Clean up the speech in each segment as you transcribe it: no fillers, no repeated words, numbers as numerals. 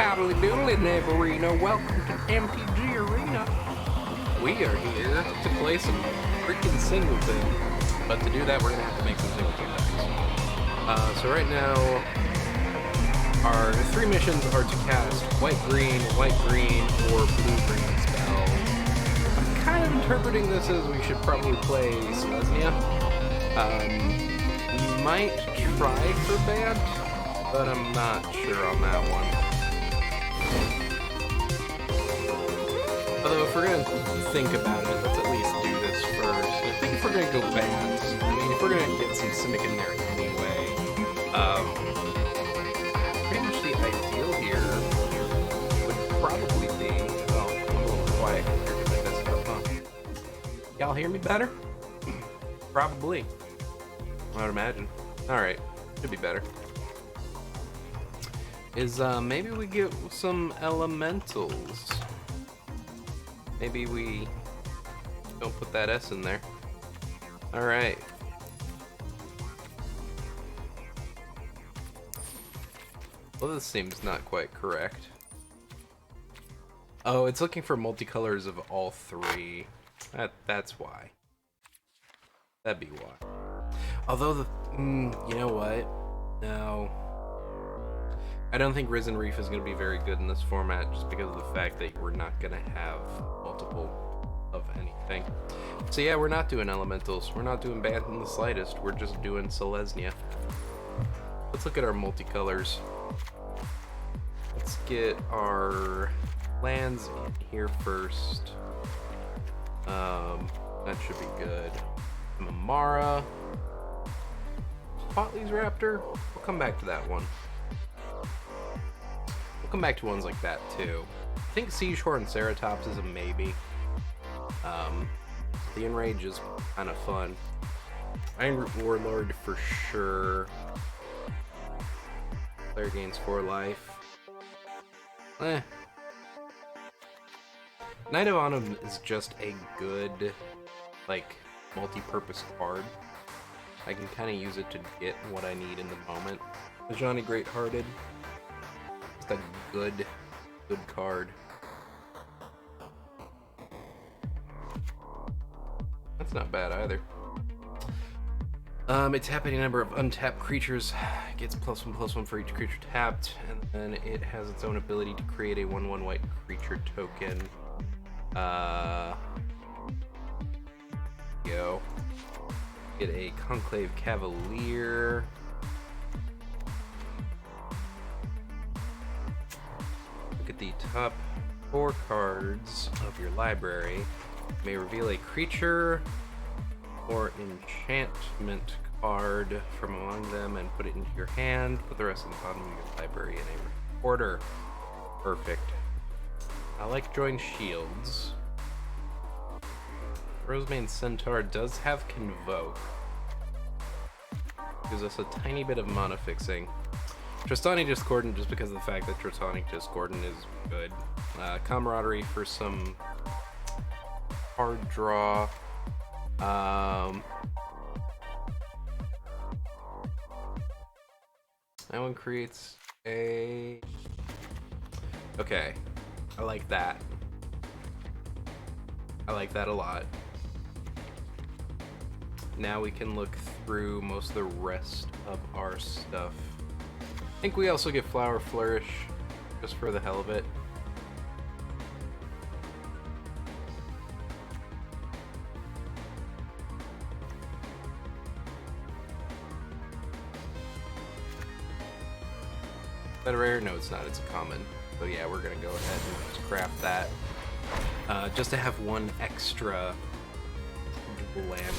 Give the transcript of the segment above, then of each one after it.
Howdy doodly, Navarino. Welcome to MTG Arena. We are here to play some freaking Singleton. But to do that, we're going to have to make some Singleton decks. So right now, our three missions are to cast white-green, or blue-green spells. I'm kind of interpreting this as we should probably play Selesnya. We might try for Bant, but I'm not sure on that one. Although if we're gonna think about it, let's at least do this first. I think if we're gonna go Bant, I mean, if we're gonna get some Simic in there anyway, pretty much the ideal here would probably be, oh, I'm a little quiet compared to my desktop, huh? Y'all hear me better? Probably. I would imagine. Alright, should be better. Maybe we get some elementals. Maybe we don't put that S in there. Alright. Well, this seems not quite correct. Oh, it's looking for multicolors of all three. That's why. That'd be why. Although you know what? No. I don't think Risen Reef is going to be very good in this format just because of the fact that we're not going to have multiple of anything. So yeah, we're not doing elementals. We're not doing Bant in the slightest. We're just doing Selesnya. Let's look at our multicolors. Let's get our lands in here first. That should be good. Mamara. Spotley's Raptor. We'll come back to that one. We'll come back to ones like that too. I think Seashore and Ceratops is a maybe. The Enrage is kind of fun. Iron Warlord for sure. Player gains 4 life. Knight of Autumn is just a good, like, multi-purpose card. I can kind of use it to get what I need in the moment. Ajani Greathearted. Just a good card. That's not bad either. Its tapping number of untapped creatures gets +1/+1 for each creature tapped, and then it has its own ability to create a 1/1 white creature token. Get a Conclave Cavalier. Look at the top 4 cards of your library. You may reveal a creature or enchantment card from among them and put it into your hand. Put the rest in the bottom of your library in a order. Perfect. I like Join Shields. Rosemane Centaur does have Convoke. Gives us a tiny bit of mana fixing. Trostani Discordant just because of the fact that Trostani Discordant is good. Camaraderie for some hard draw. That one creates a... Okay, I like that. I like that a lot. Now we can look through most of the rest of our stuff. I think we also get Flower Flourish, just for the hell of it. Is that a rare? No, it's not. It's a common. So yeah, we're gonna go ahead and just craft that. Just to have one extra land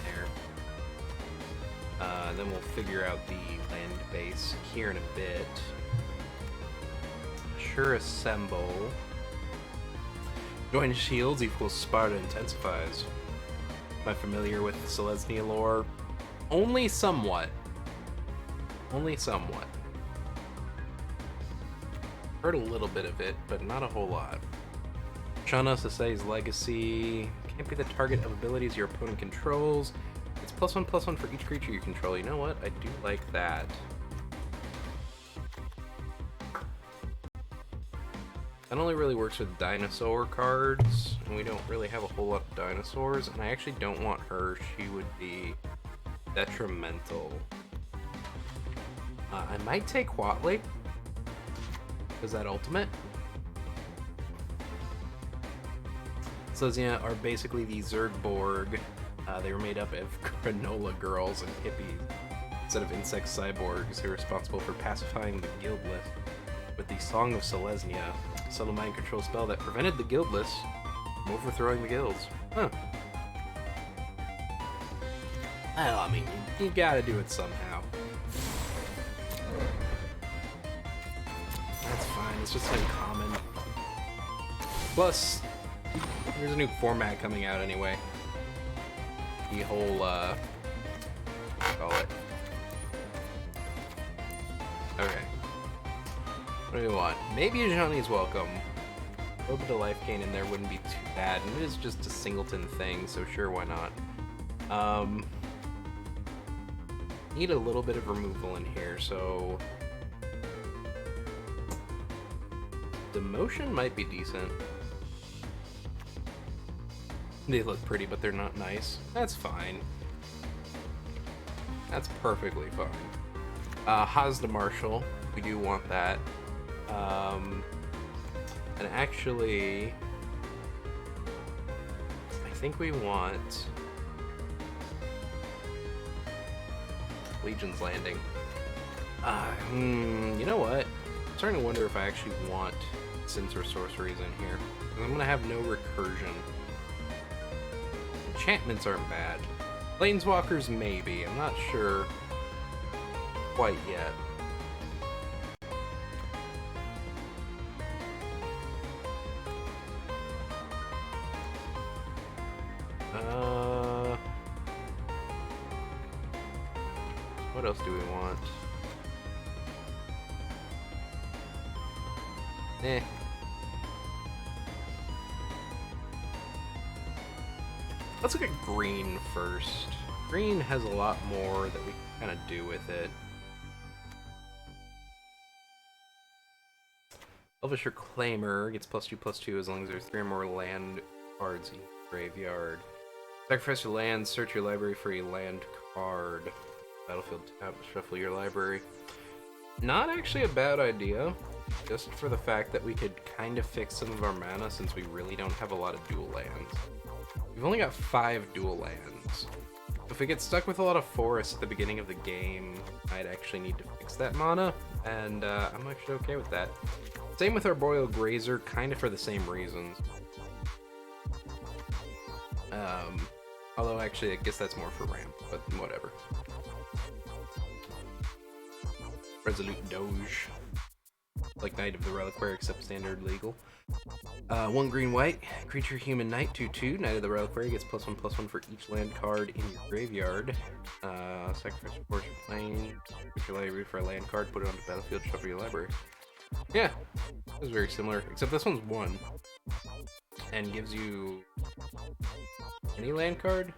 there. Then we'll figure out the land base here in a bit. Sure, assemble. Join Shields equals Sparta intensifies. Am I familiar with the Selesnya lore? Only somewhat. Only somewhat. Heard a little bit of it, but not a whole lot. Shana Sasei's Legacy. Can't be the target of abilities your opponent controls. It's +1/+1 for each creature you control. You know what? I do like that. That only really works with dinosaur cards, and we don't really have a whole lot of dinosaurs, and I actually don't want her. She would be detrimental. I might take Quatley. Is that ultimate? Selesnya are basically the Zergborg. They were made up of granola girls and hippies instead of insect cyborgs who are responsible for pacifying the guildless with the Song of Selesnya, a subtle mind control spell that prevented the guildless from overthrowing the guilds. Huh. Well, I mean, you gotta do it somehow. That's fine, it's just uncommon. Plus, there's a new format coming out anyway. The whole, call it. Okay. What do we want? Maybe a Johnny's welcome. A little bit of life gain in there wouldn't be too bad, and it is just a Singleton thing, so sure, why not? Need a little bit of removal in here, so demotion might be decent. They look pretty, but they're not nice. That's fine. That's perfectly fine. Hazda Marshall, we do want that. And actually, I think we want Legion's Landing. You know what? I'm starting to wonder if I actually want Censor Sorceries in here. I'm gonna have no recursion. Enchantments aren't bad. Planeswalkers, maybe. I'm not sure quite yet. What else do we want? Let's look at green first. Green has a lot more that we can kind of do with it. Elvish Reclaimer gets +2/+2 as long as there's 3 or more land cards in your graveyard. Sacrifice your land, search your library for a land card. Battlefield tab, shuffle your library. Not actually a bad idea, just for the fact that we could kind of fix some of our mana since we really don't have a lot of dual lands. We've only got 5 dual lands. If we get stuck with a lot of forests at the beginning of the game, I'd actually need to fix that mana, and I'm actually okay with that. Same with our Boreal Grazer, kind of for the same reasons. Although actually, I guess that's more for ramp, but whatever. Resolute Doge. Like Knight of the Reliquary, except standard legal. 1 green white, creature human knight, 2/2. Knight of the Reliquary gets +1/+1 for each land card in your graveyard. Sacrifice your force your plane, put your library for a land card, put it onto battlefield, shuffle your library. Yeah, this is very similar, except this one's 1. And gives you any land card?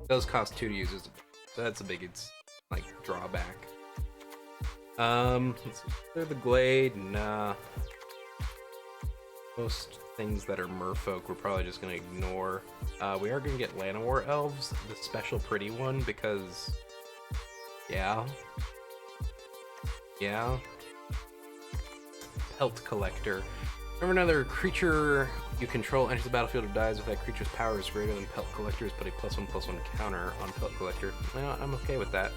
It does cost 2 to use, so that's a big like drawback. Let's see. Clear the glade. Nah. Most things that are merfolk we're probably just gonna ignore. We are gonna get Llanowar Elves, the special pretty one, because yeah. Pelt Collector. Whenever another creature you control enters the battlefield or dies, if that creature's power is greater than Pelt Collector's, put a +1/+1 counter on Pelt Collector. Well, I'm okay with that.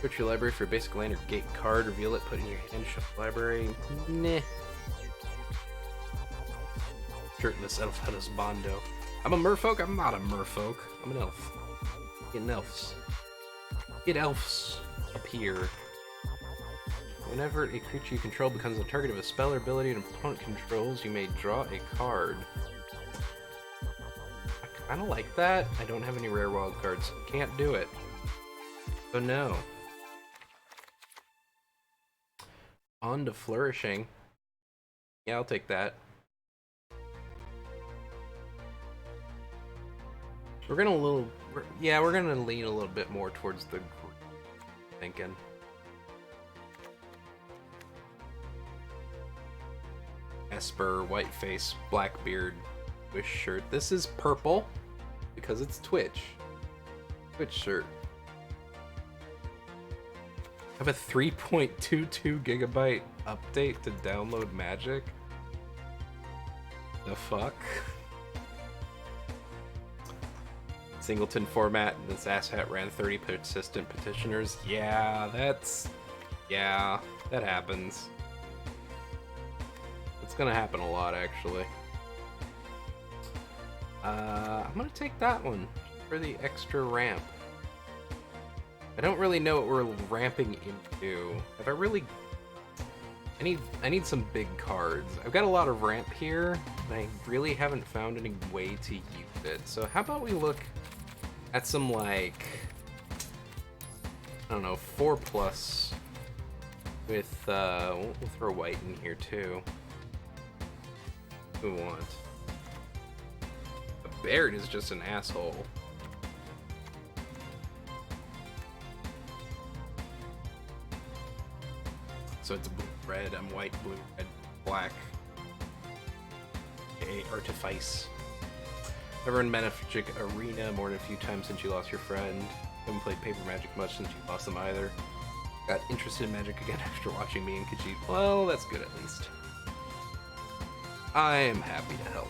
Search your library for a basic land or gate card, reveal it, put it in your hand, shuffle library. Nah. Shirtless elf Bondo. I'm a merfolk? I'm not a merfolk. I'm an elf. Getting elves. Get elves up here. Whenever a creature you control becomes the target of a spell or ability an opponent controls, you may draw a card. I kinda like that. I don't have any rare wild cards. Can't do it. So no. On to Flourishing. Yeah, I'll take that. We're gonna lean a little bit more towards the green, thinking. Esper, Whiteface, Blackbeard, Wish shirt. This is purple because it's Twitch. Twitch shirt. I have a 3.22 gigabyte update to download Magic. The fuck? Singleton format, this asshat ran 30 persistent petitioners. Yeah, that happens. It's gonna happen a lot, actually. I'm gonna take that one for the extra ramp. I don't really know what we're ramping into. Have I really... I need some big cards. I've got a lot of ramp here, and I really haven't found any way to use it. So how about we look at some, like, I don't know, 4+ with, we'll throw white in here too. Who we want? A Baird is just an asshole. So it's blue, red, I'm white, blue, red, black. A Artifice. Never run Magic Arena more than a few times since you lost your friend. Haven't played Paper Magic much since you lost them either. Got interested in Magic again after watching me and Khajiit. Well, that's good at least. I am happy to help.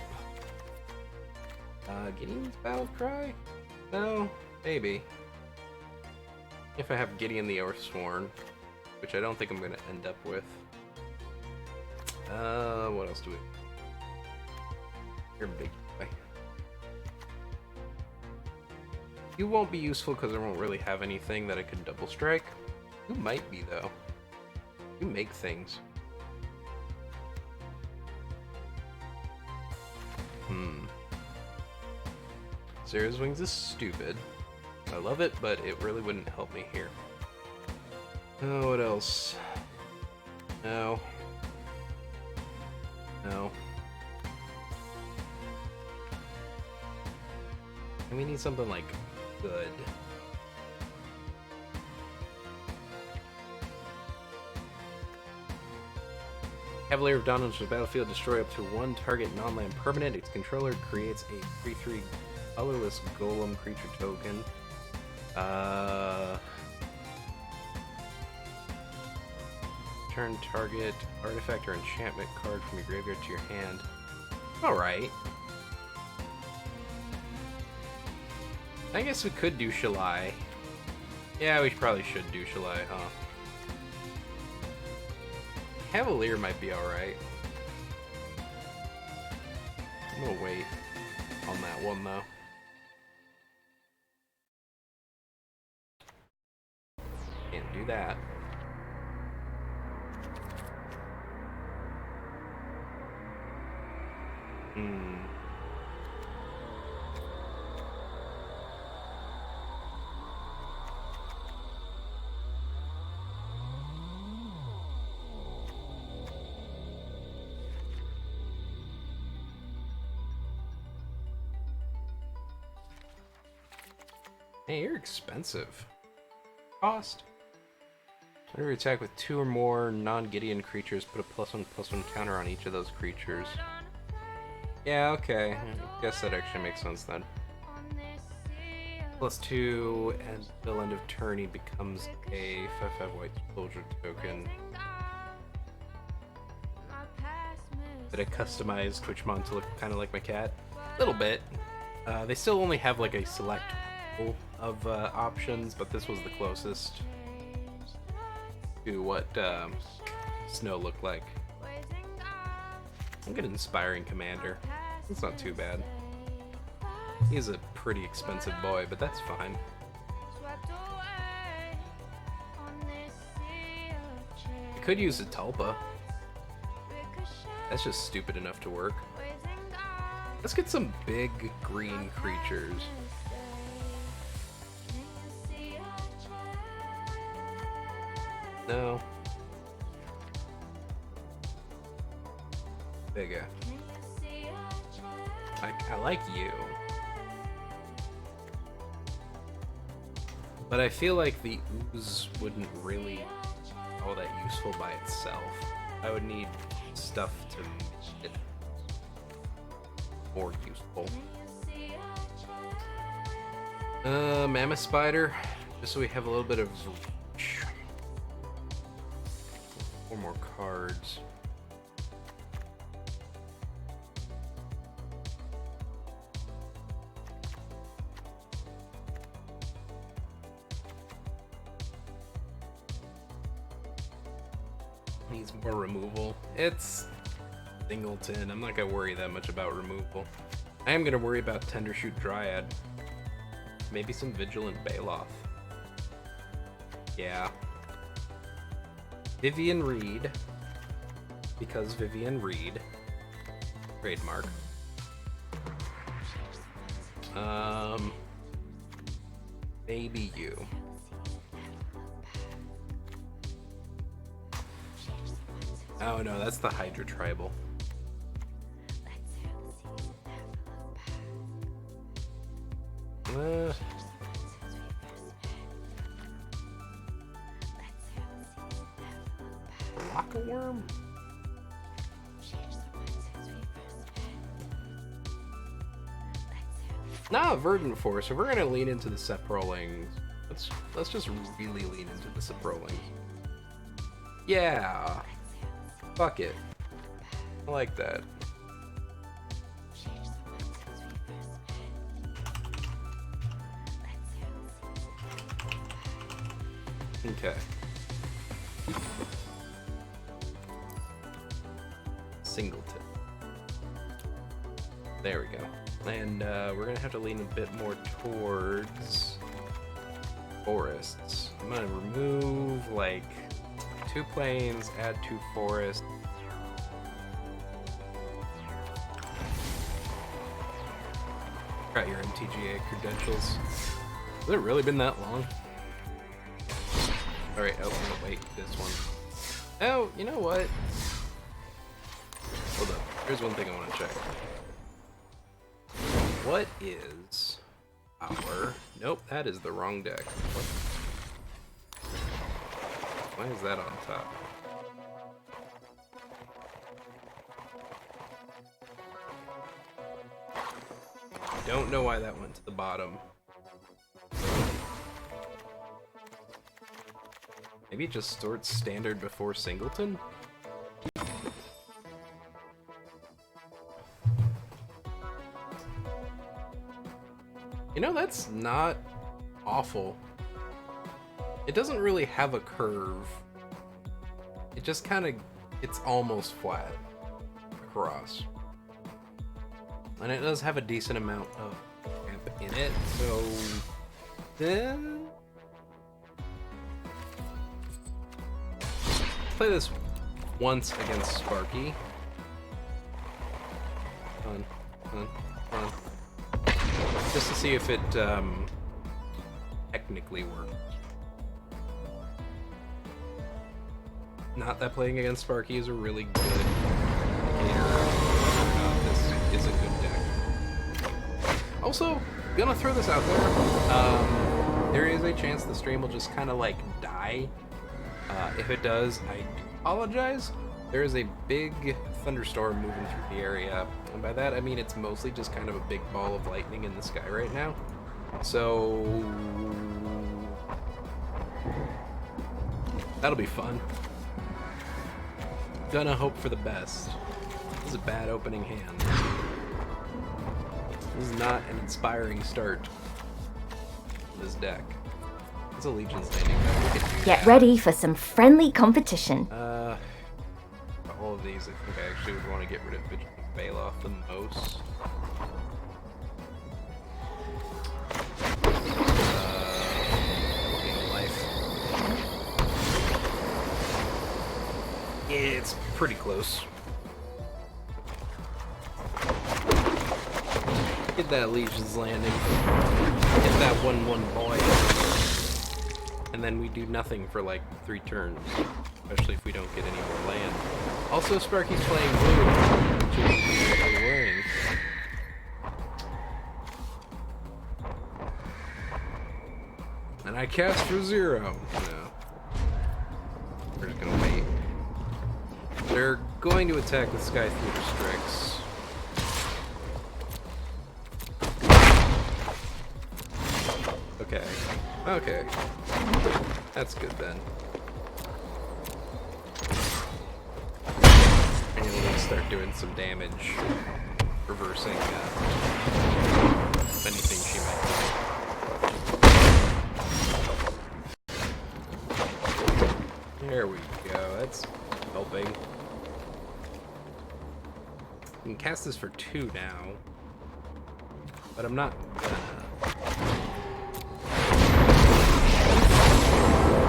Gideon's Battle Cry? No, maybe. If I have Gideon the Earthsworn, which I don't think I'm gonna end up with. What else do we... You're big boy. You won't be useful because I won't really have anything that I could double strike. You might be, though. You make things. Sarah's Wings is stupid. I love it, but it really wouldn't help me here. Oh, what else? No. No. And we need something, like, good. Cavalier of Dawn enters the battlefield, destroy up to one target non-land permanent. Its controller creates a 3/3 colorless golem creature token. Turn target artifact or enchantment card from your graveyard to your hand. Alright. I guess we could do Shalai. Yeah, we probably should do Shalai, huh? Cavalier might be alright. I'm gonna wait on that one, though. Can't do that. Hey, you're expensive. Cost. Whenever you attack with 2 or more non-Gideon creatures, put a +1/+1 counter on each of those creatures. Yeah, okay. I guess that actually makes sense then. +2, and until end of turn, he becomes a 5/5 white soldier token. Did I customize Twitchmon to look kind of like my cat? A little bit. They still only have like a select pool of options, but this was the closest to what Snow looked like. I'm gonna Inspiring Commander. It's not too bad. He's a pretty expensive boy, but that's fine. I could use a Tulpa. That's just stupid enough to work. Let's get some big green creatures. No. Bigger. I like you. But I feel like the ooze wouldn't really be all that useful by itself. I would need stuff to more useful. Mammoth spider, just so we have a little bit of reach. 4 more cards. Needs more removal. It's Singleton. I'm not gonna worry that much about removal. I am gonna worry about Tendershoot Dryad. Maybe some Vigilant Baloth. Yeah. Vivian Reed. Because Vivian Reed. Trademark. Maybe you. Oh no, that's the Hydra Tribal. Worm? Nah, Verdant Force. So we're gonna lean into the Seprolings. Let's just really lean into the Seprolings. Yeah. Fuck it. I like that. Okay. Singleton. There we go. And we're gonna have to lean a bit more towards forests. I'm gonna remove like 2 plains, add 2 forests. Got your MTGA credentials. Has it really been that long? Alright, oh no, wait, this one. Oh, you know what? Hold up. Here's one thing I want to check. What is our... Nope, that is the wrong deck. What? Why is that on top? Don't know why that went to the bottom. Maybe it just sorts standard before Singleton? You know, that's not awful. It doesn't really have a curve. It just kind of, it's almost flat across. And it does have a decent amount of amp in it, so then play this once against Sparky. Fun. Just to see if it technically works. Not that playing against Sparky is a really good indicator of this is a good deck. Also, gonna throw this out there. There is a chance the stream will just kind of like die. If it does, I apologize. There is a big thunderstorm moving through the area, and by that I mean it's mostly just kind of a big ball of lightning in the sky right now. So that'll be fun. Gonna hope for the best. This is a bad opening hand. This is not an inspiring start to this deck. It's a Legion's Landing deck. Get ready for some friendly competition. All of these, I think I actually would want to get rid of Vigilant Baloth the most. Life. It's pretty close. Get that Legion's Landing. Get that 1/1 boy. And then we do nothing for like 3 turns. Especially if we don't get any more land. Also, Sparky's playing blue, which is really worrying. And I cast for 0. No. We're just gonna wait. They're going to attack this guy through the Strix. Okay. Okay. That's good then. And you'll need to start doing some damage. Reversing anything she might do. There we go. That's helping. I can cast this for 2 now. But I'm not gonna.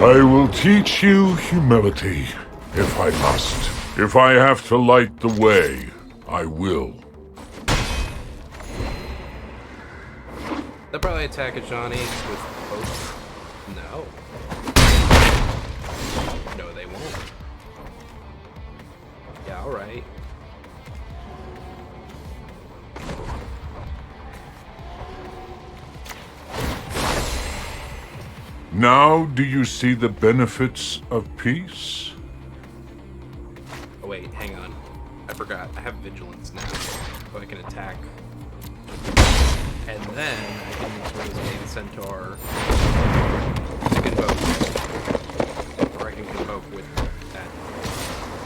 I will teach you humility, if I must. If I have to light the way, I will. They'll probably attack a Johnny with both. No. No, they won't. Yeah, alright. Now do you see the benefits of peace? Oh wait, hang on. I forgot. I have vigilance now, so I can attack. And then I can use one of those main centaur to convoke. Or I can convoke with that.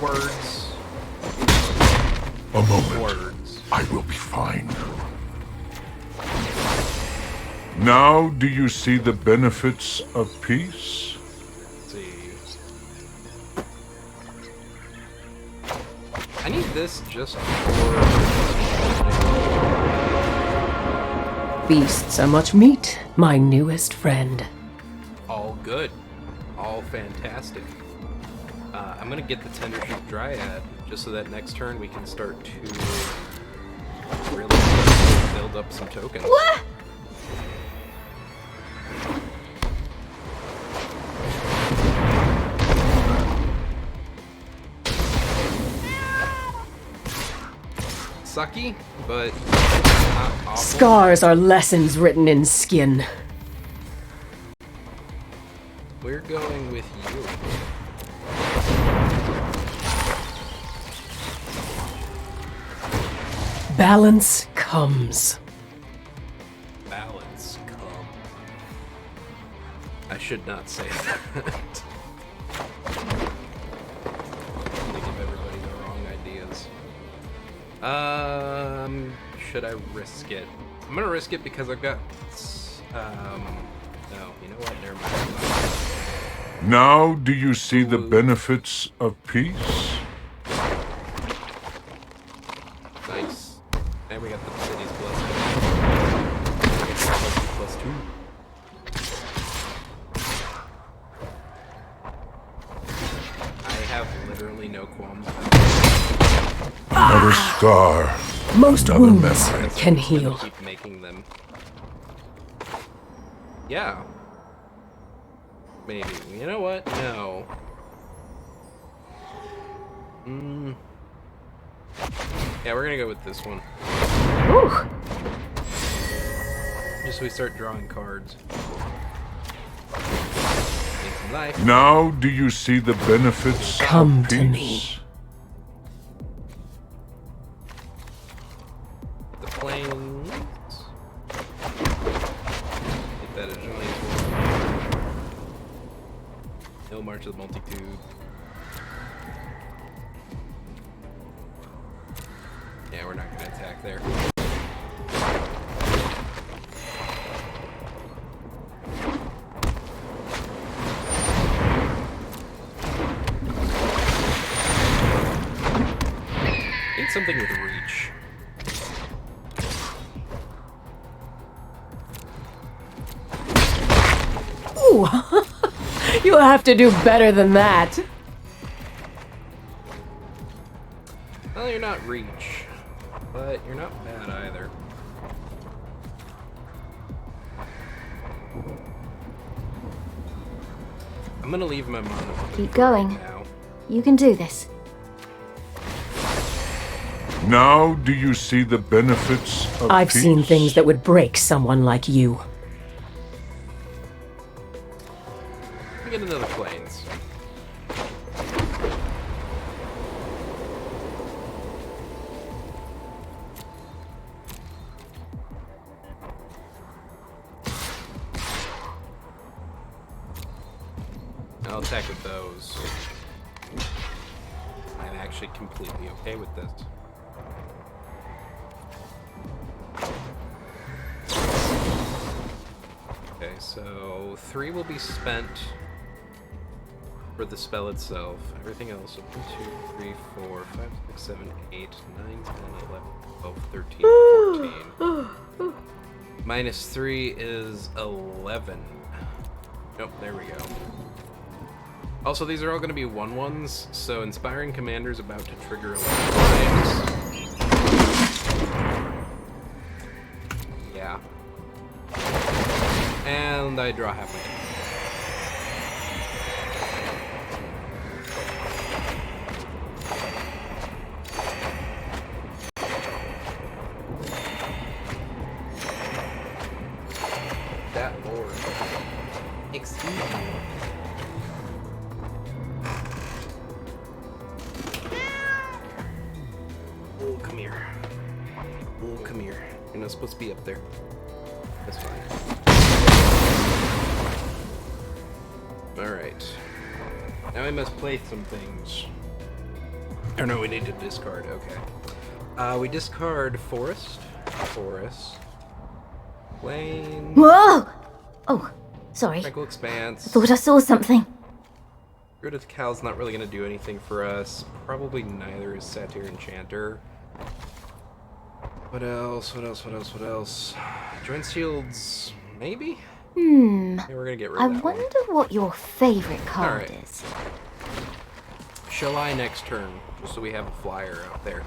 Words. A moment. Words. I will be fine. Now do you see the benefits of peace? Let's see. I need this just for... Beasts are much meat, my newest friend. All good. All fantastic. I'm gonna get the Tendershoot Dryad, just so that next turn we can start to really build up some tokens. What? Sucky, but not awful. Scars are lessons written in skin. We're going with you. Balance comes. Balance come. I should not say that. They give everybody the wrong ideas. Should I risk it? I'm gonna risk it because I've got. No, you know what? Never mind. Now do you see the benefits of peace? Nice. And we got the city's blessing. +2. I have literally no qualms about it. Another scar. Most Another wounds memory. can I'm gonna heal. keep making them. Yeah. Maybe. You know what? No. Yeah, we're gonna go with this one. Ooh. Just so we start drawing cards. Need some life. Now do you see the benefits Come of to peace? me. The planes. Get that adjoining. No March of the Multitude. Yeah, we're not gonna attack there. Need something with reach. Ooh. You'll have to do better than that. Well, you're not reach, but you're not bad either. I'm gonna leave my mono. Keep going. Now. You can do this. Now do you see the benefits of I've peace? seen things that would break someone like you. Let me get another planes. I'll attack with those. I'm actually completely okay with this. Okay, so 3 will be spent for the spell itself. Everything else, 1, 2, 3, 4, 5, 6, 7, 8, 9, 10, 11, 12, 13, 14. Minus 3 is 11. Nope, there we go. Also, these are all going to be 1/1s, so Inspiring Commander's about to trigger 11 times. Yeah. And I draw half my deck. That lord. Excuse me. Oh, come here. Oh, come here. You're not supposed to be up there. That's fine. Alright. Now we must play some things. Or no, we need to discard. Okay. We discard Forest. Plains. Whoa! Oh, sorry. Tranquil Expanse. Thought I saw something. Rid of Cal's not really going to do anything for us. Probably neither is Satyr Enchanter. What else? Joint Shields, maybe? Yeah, we're going to get rid I of that one. wonder what your favorite card Alright. is. Shall I next turn? Just so we have a flyer out there.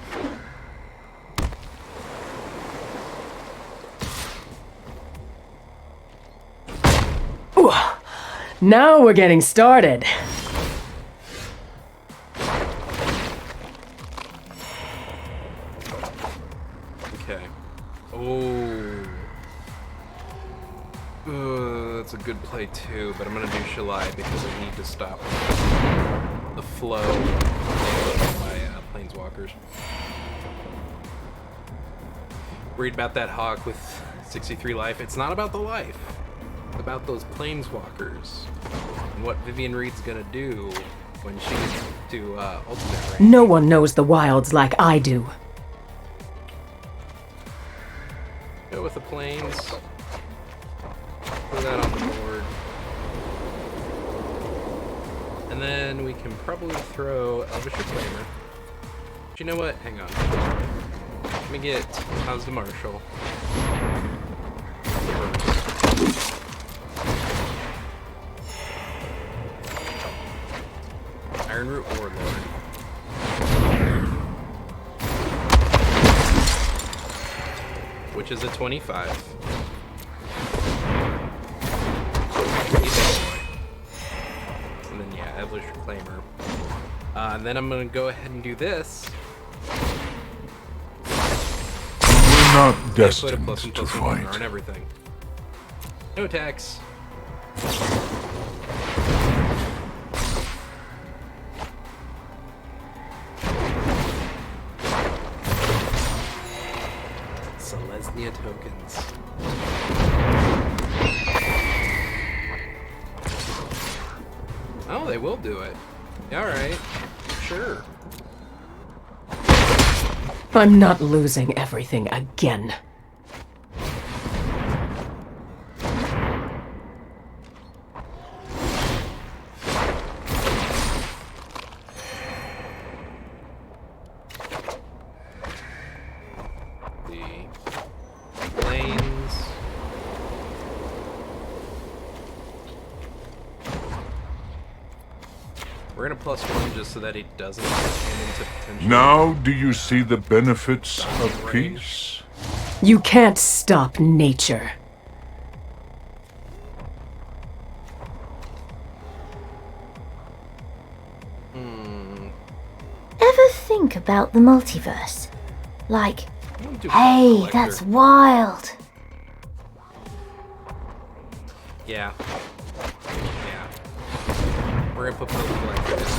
Ooh, now we're getting started. Okay. Oh. That's a good play too, but I'm gonna do Shalai because I need to stop the flow of my planeswalkers. Worried about that hawk with 63 life. It's not about the life. It's about those planeswalkers and what Vivian Reed's gonna do when she gets to ultimate range. No one knows the wilds like I do. Go with the planes. Put that on the board. And then we can probably throw Elvish Reclaimer. But you know what? Hang on. Let me get Mazda Marshall. Ironroot Warlord. Which is a 25. And then yeah, Elvish Reclaimer. And then I'm gonna go ahead and do this. We're not Put a destined plus and to plus fight. on everything. No attacks. Selesnya tokens. Oh, they will do it. Alright. Sure. I'm not losing everything again. The planes. We're gonna +1 just so that he doesn't get into potential. Now do you see the benefits of peace? You can't stop nature. Ever think about the multiverse? Like, I'm gonna do hey, Collector. that's wild. Yeah. Yeah. We're gonna put Purple Collector this.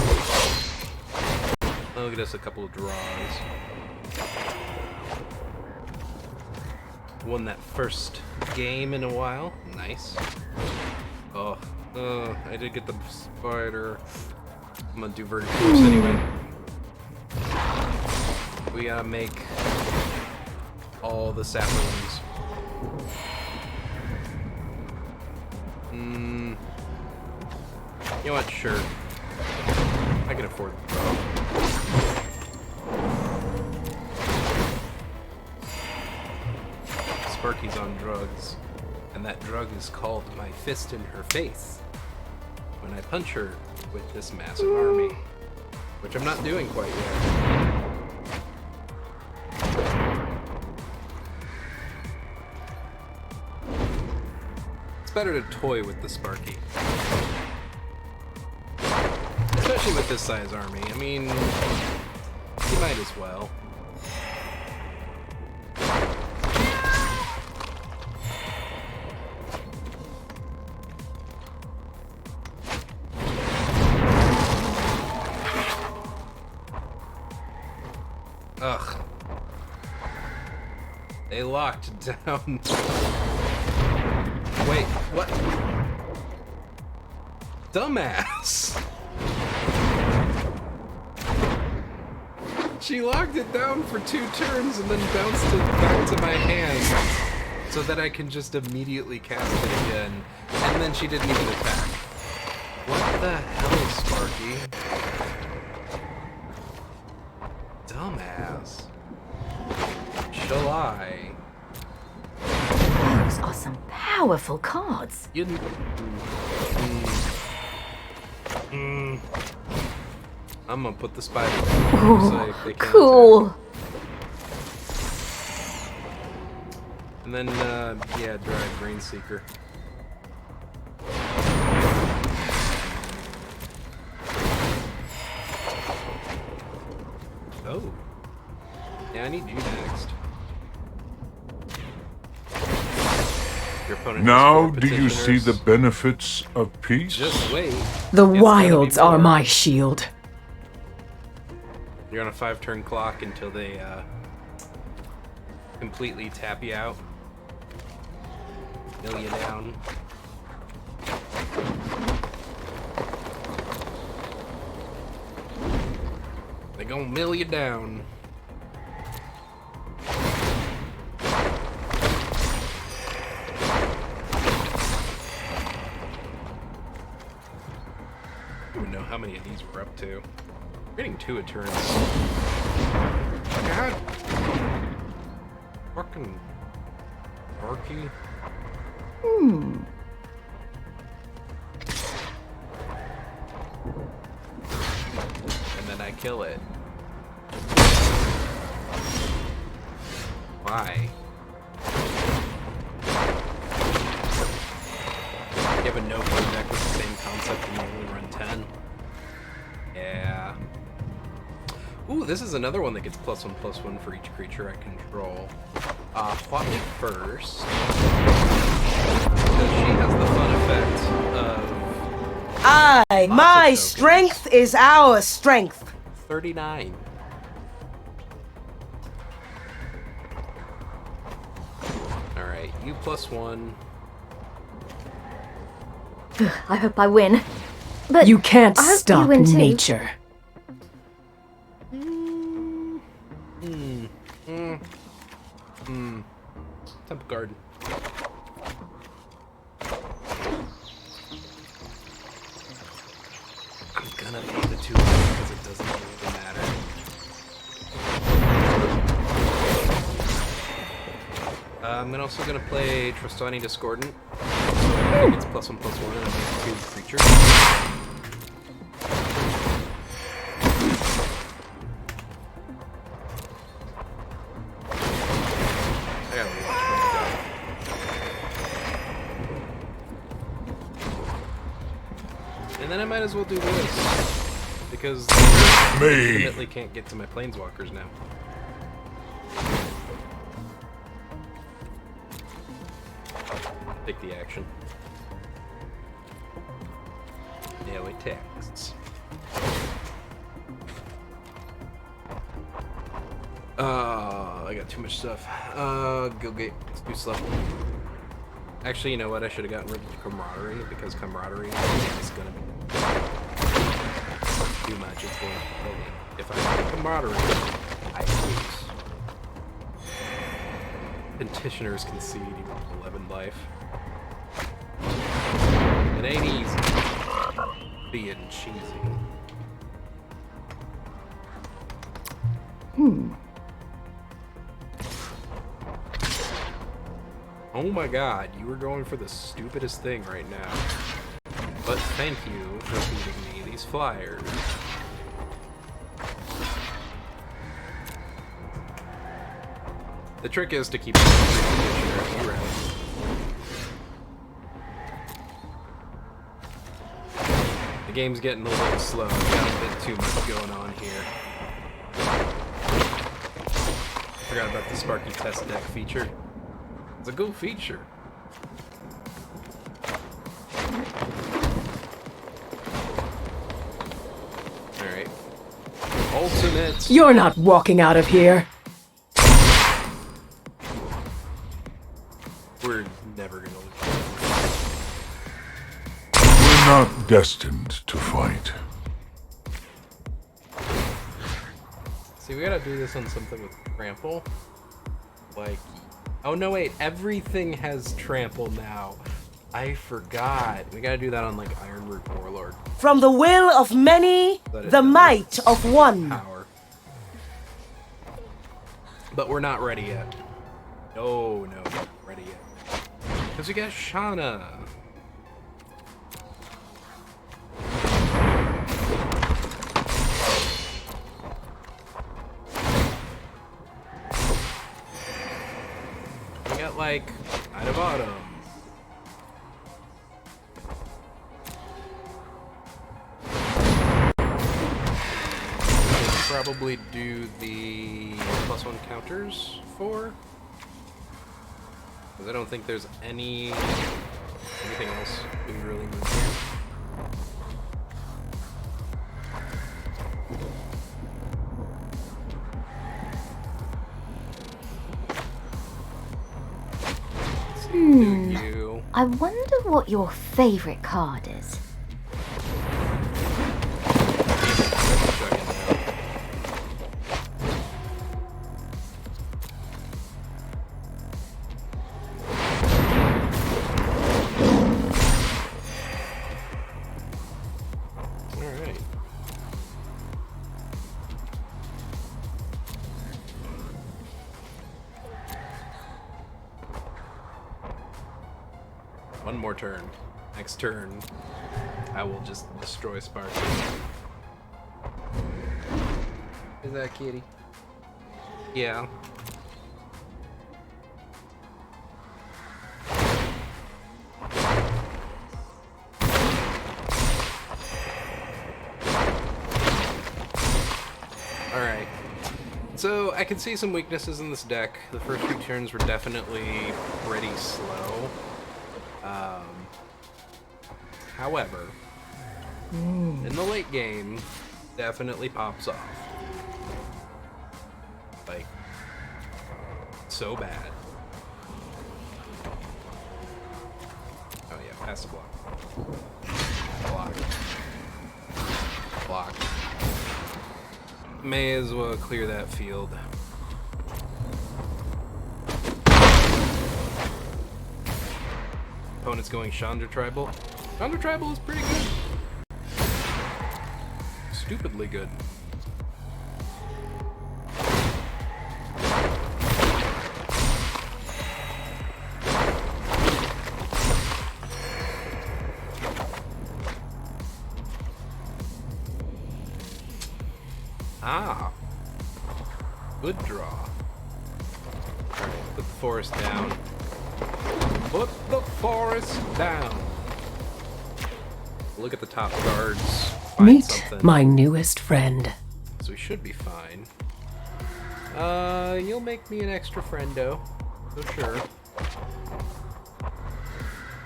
Look at us, a couple of draws. Won that first game in a while. Nice. Oh, I did get the spider. I'm gonna do vertical force anyway. We gotta make all the saplings. You know what? Sure. I can afford the bow. Sparky's on drugs, and that drug is called my fist in her face. When I punch her with this massive army, which I'm not doing quite yet. It's better to toy with the Sparky. Especially with this size army. I mean, you might as well. Ugh. They locked down. Wait, what? Dumbass! She locked it down for 2 turns and then bounced it back to my hand so that I can just immediately cast it again. And then she didn't even attack. What the hell, Sparky? Dumbass. Shall I? Those are some powerful cards. You... I'm gonna put the spider down. Ooh, So they can't cool. attack. And then, yeah, drive Brain Seeker. Oh. Yeah, I need you next. Your opponent has Now 4 do you see the petitioners. benefits of peace? Just wait. The It's gonna be wilds are more. my shield. You're on a 5-turn clock until they completely tap you out. Mill you down. They gonna mill you down. I don't even know how many of these we're up to. We're getting 2 a turn. God. Fucking Barky. And then I kill it. Why? You have a no-code deck with the same concept and you only run 10? Yeah. Ooh, this is another one that gets +1/+1 for each creature I control. What me first. Because she has the fun effect of My tokens. strength is our strength. 39. Alright, you +1. I hope I win. But You can't I hope you stop win too. nature. Temple Garden. I'm gonna pay the 2 because it doesn't really matter. I'm also gonna play Trostani Discordant. So I think it's +1/+1 and I make 2 creatures. I gotta watch when I go. And then I might as well do this. Because I Me. definitely can't get to my planeswalkers now. Take the action. Daily texts. I got too much stuff. Go get. Let's do slow. Actually, you know what? I should have gotten rid of camaraderie, because camaraderie is gonna be too much. It's going to kill me. If I have camaraderie, I lose. Petitioners concede equals 11 life. It ain't easy being cheesy. Oh my god, you were going for the stupidest thing right now. But thank you for feeding me these flyers. The trick is to keep the petitioner right. The game's getting a little slow. Got a bit too much going on here. Forgot about the Sparky Test Deck feature. It's a good feature. Alright. Ultimate. You're not walking out of here. We're never gonna lose. We're not destined to fight. See, we gotta do this on something with trample. Like, oh no, wait, everything has trample now. I forgot. We gotta do that on like Ironroot Warlord. From the will of many, the might of one. Power. But we're not ready yet. No, not ready yet. Because we got Shauna. We got like Knight of Autumn. We'll probably do the +1 counters for. Because I don't think there's anything else we can really move here. Do you? I wonder what your favorite card is. Alright. One more turn. Next turn, I will just destroy Sparky. Is that kitty? Yeah. Alright. So, I can see some weaknesses in this deck. The first few turns were definitely pretty slow. However, in the late game, definitely pops off. Like, so bad. Oh yeah, pass the block. Block. Block. May as well clear that field. Opponent's going Chandra Tribal. Chandra Tribal is pretty good. Stupidly good. Ah. Good draw. Alright, put the forest down. Put the forest down. Look at the top guards. Find Meet something. my newest friend. So we should be fine. You'll make me an extra friendo. So sure.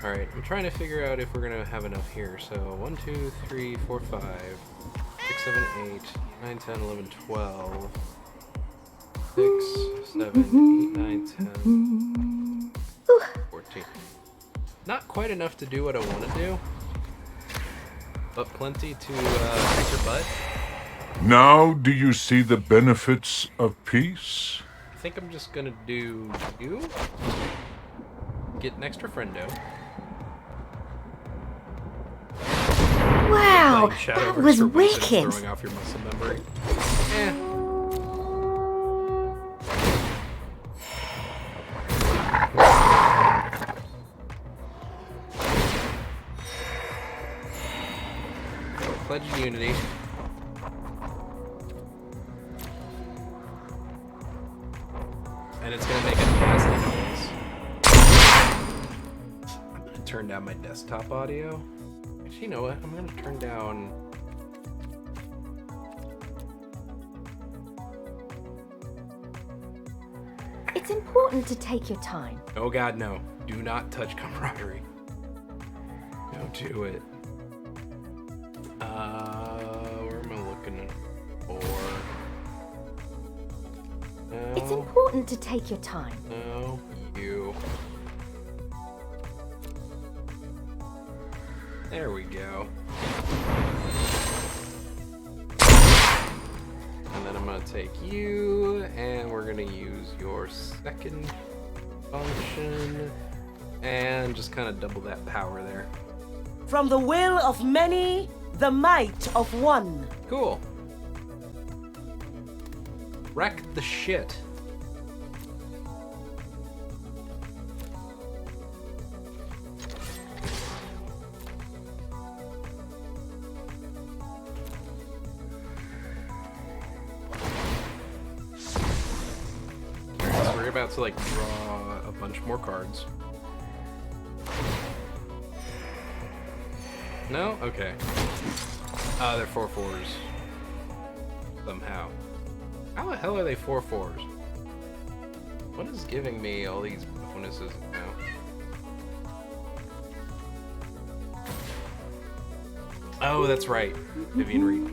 Alright, I'm trying to figure out if we're gonna have enough here. So 1, 2, 3, 4, 5, 6, 7, 8, 9, 10, 11, 12. 6, 7, 8, 9, 10, 14. Not quite enough to do what I want to do, but plenty to kick your butt. Now do you see the benefits of peace? I think I'm just gonna do you. Get an extra friendo. Wow, Playing that Shadowverse was for weeks and wicked. throwing off your muscle memory. Eh. Pledge of Unity. And it's gonna make a nasty noise. I'm gonna turn down my desktop audio. Actually, you know what? I'm gonna turn down. It's important to take your time. Oh god, no. Do not touch camaraderie. Don't do it. Where am I looking for? No. It's important to take your time. No, you. There we go. And then I'm gonna take you, and we're gonna use your second function, and just kind of double that power there. From the will of many, the might of one. Cool. Wreck the shit. So we're about to like draw a bunch more cards. No? Okay. They're 4/4s. Somehow. How the hell are they 4/4s? What is giving me all these bonuses now? Oh, that's right. Vivian Reed.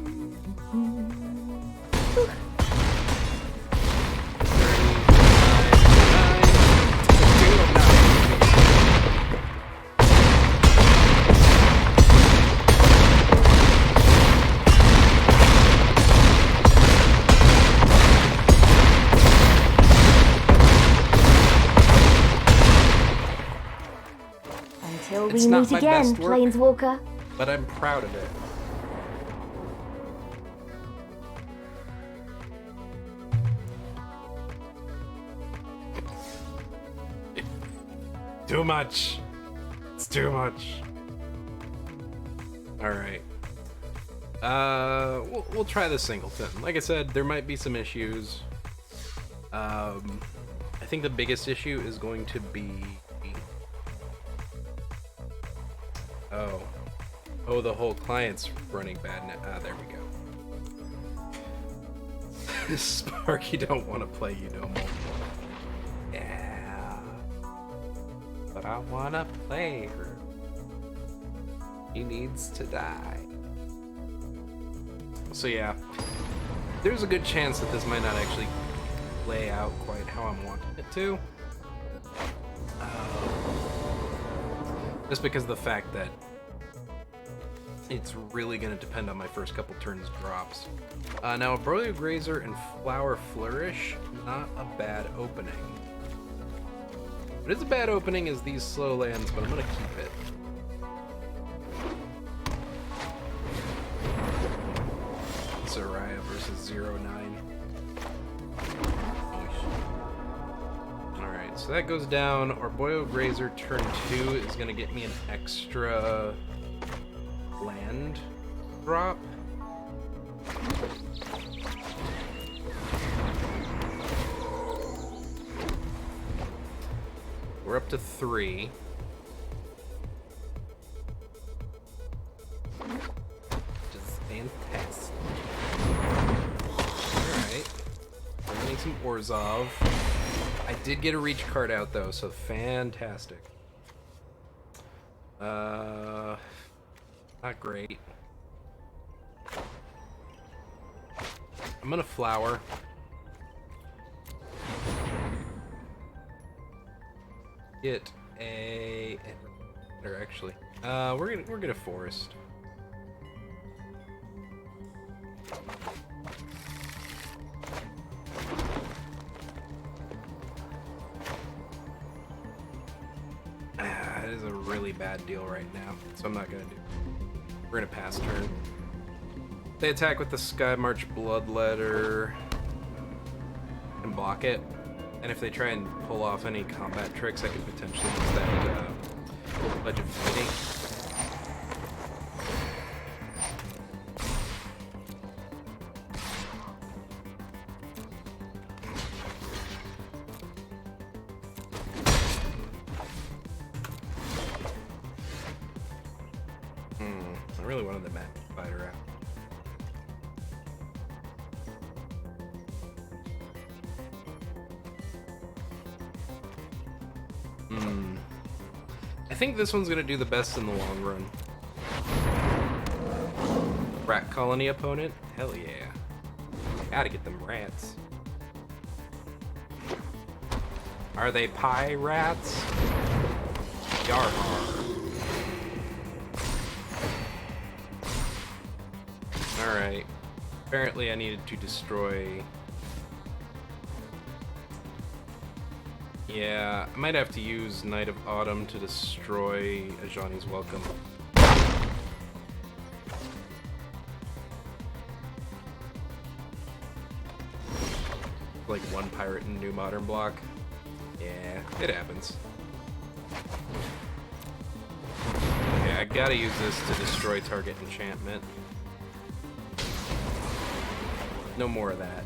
Until It's we not meet my again, best work. Planeswalker. But I'm proud of it. Too much. It's too much. All right. We'll try the Singleton. Like I said, there might be some issues. I think the biggest issue is going to be. Oh, the whole client's running bad now. There we go. Sparky don't want to play you no more. Yeah. But I want to play her. He needs to die. So yeah. There's a good chance that this might not actually play out quite how I'm wanting it to. Just because of the fact that it's really going to depend on my first couple turns drops. Now, a Broiled Grazer and Flower Flourish, not a bad opening. What is a bad opening is these slow lands, but I'm going to keep it. Soraya versus 0-9. Alright, so that goes down. Our Broiled Grazer turn 2 is going to get me an extra land drop. We're up to 3. Which is fantastic. Alright. We're getting some Orzhov. I did get a reach card out though, so fantastic. Not great. I'm gonna flower. Get a Or actually, we're gonna forest. It is a really bad deal right now, so I'm not gonna do. We're gonna pass turn. They attack with the Sky March Bloodletter and block it. And if they try and pull off any combat tricks, I could potentially use that Pledge of Fighting. I really wanted the Magic Fighter out. I think this one's gonna do the best in the long run. Rat colony opponent? Hell yeah. Gotta get them rats. Are they pie rats? Yarhar. Alright. Apparently I needed to destroy... Yeah, I might have to use Night of Autumn to destroy Ajani's Welcome. Like one pirate in New Modern block. Yeah, it happens. Okay, I gotta use this to destroy target enchantment. No more of that.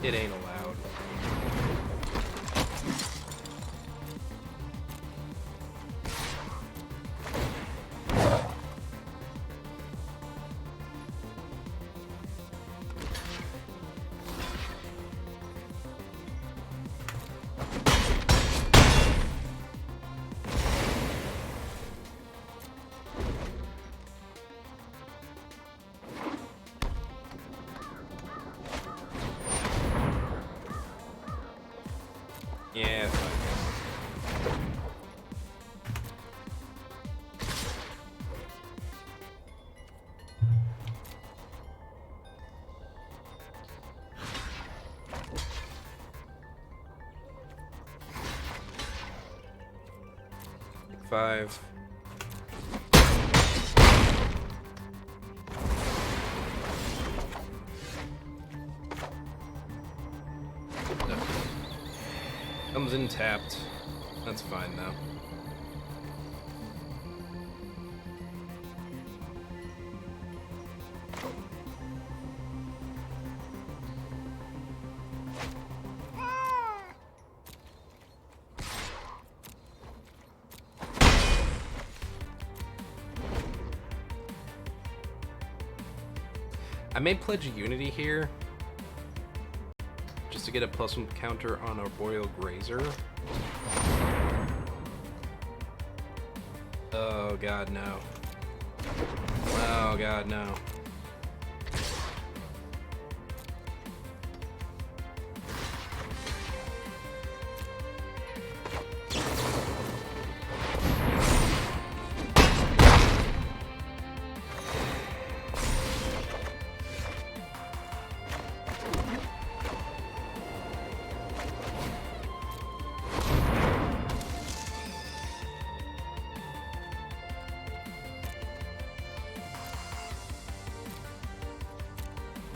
It ain't allowed. Yeah, fine. Five. Comes in tapped. That's fine though. I may pledge a Unity here. To get a +1 counter on Arboreal Grazer. Oh god, no. Oh god, no.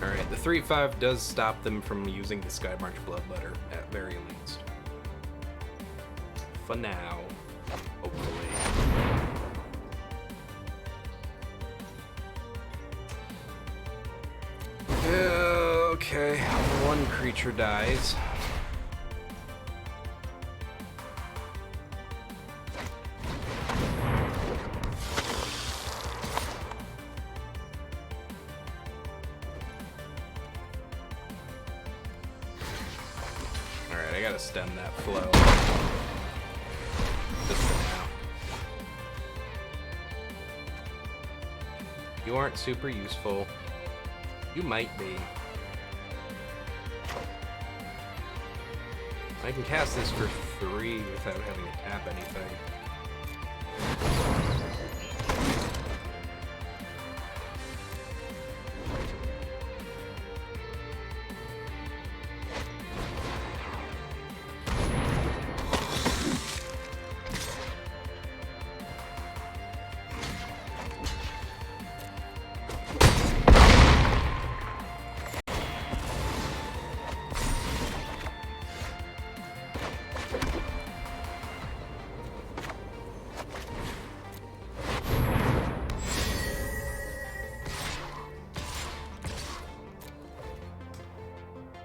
Alright, the 3/5 does stop them from using the Sky March Bloodletter, at very least. For now, hopefully. Okay, one creature dies. I gotta stem that flow. Just for now. You aren't super useful. You might be. I can cast this for 3 without having to tap anything.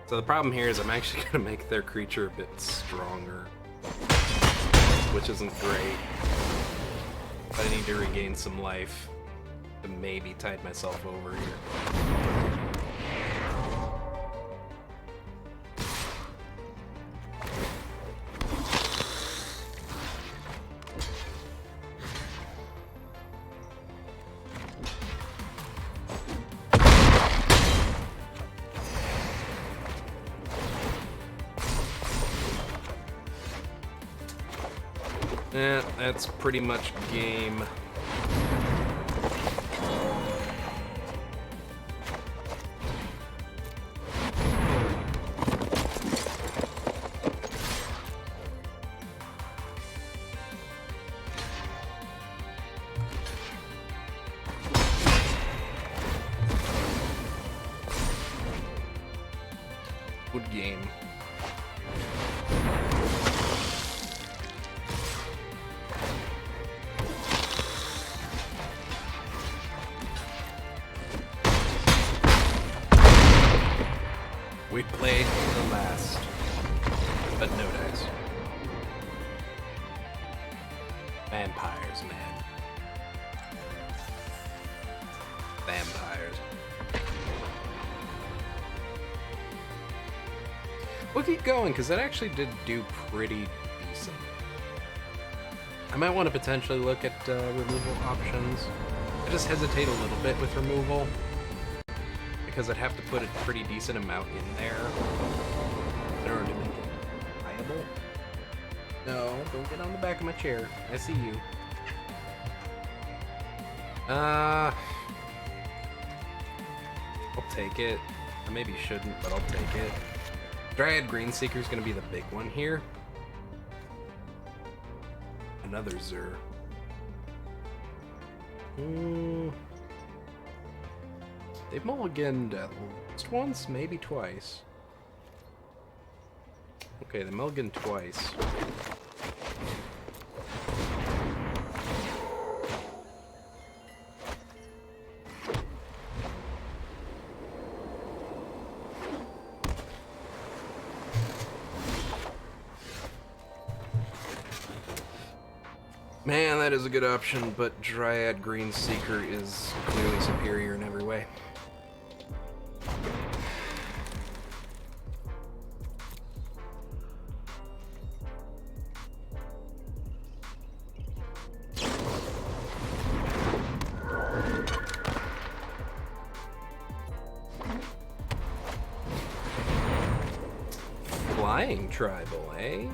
So the problem here is I'm actually going to make their creature a bit stronger, which isn't great. But I need to regain some life to maybe tide myself over here. Yeah, that's pretty much game. Good game. We played the last, but no dice. Vampires, man. Vampires. We'll keep going, because that actually did do pretty decent. I might want to potentially look at removal options. I just hesitate a little bit with removal, because I'd have to put a pretty decent amount in there in order to make it viable. No, don't get on the back of my chair. I see you. I'll take it. I maybe shouldn't, but I'll take it. Dryad Greenseeker is going to be the big one here. Another Zur. They've mulliganed at least once, maybe twice. Okay, they mulliganed twice. Man, that is a good option, but Dryad Greenseeker is clearly superior in every way. Flying tribal, eh?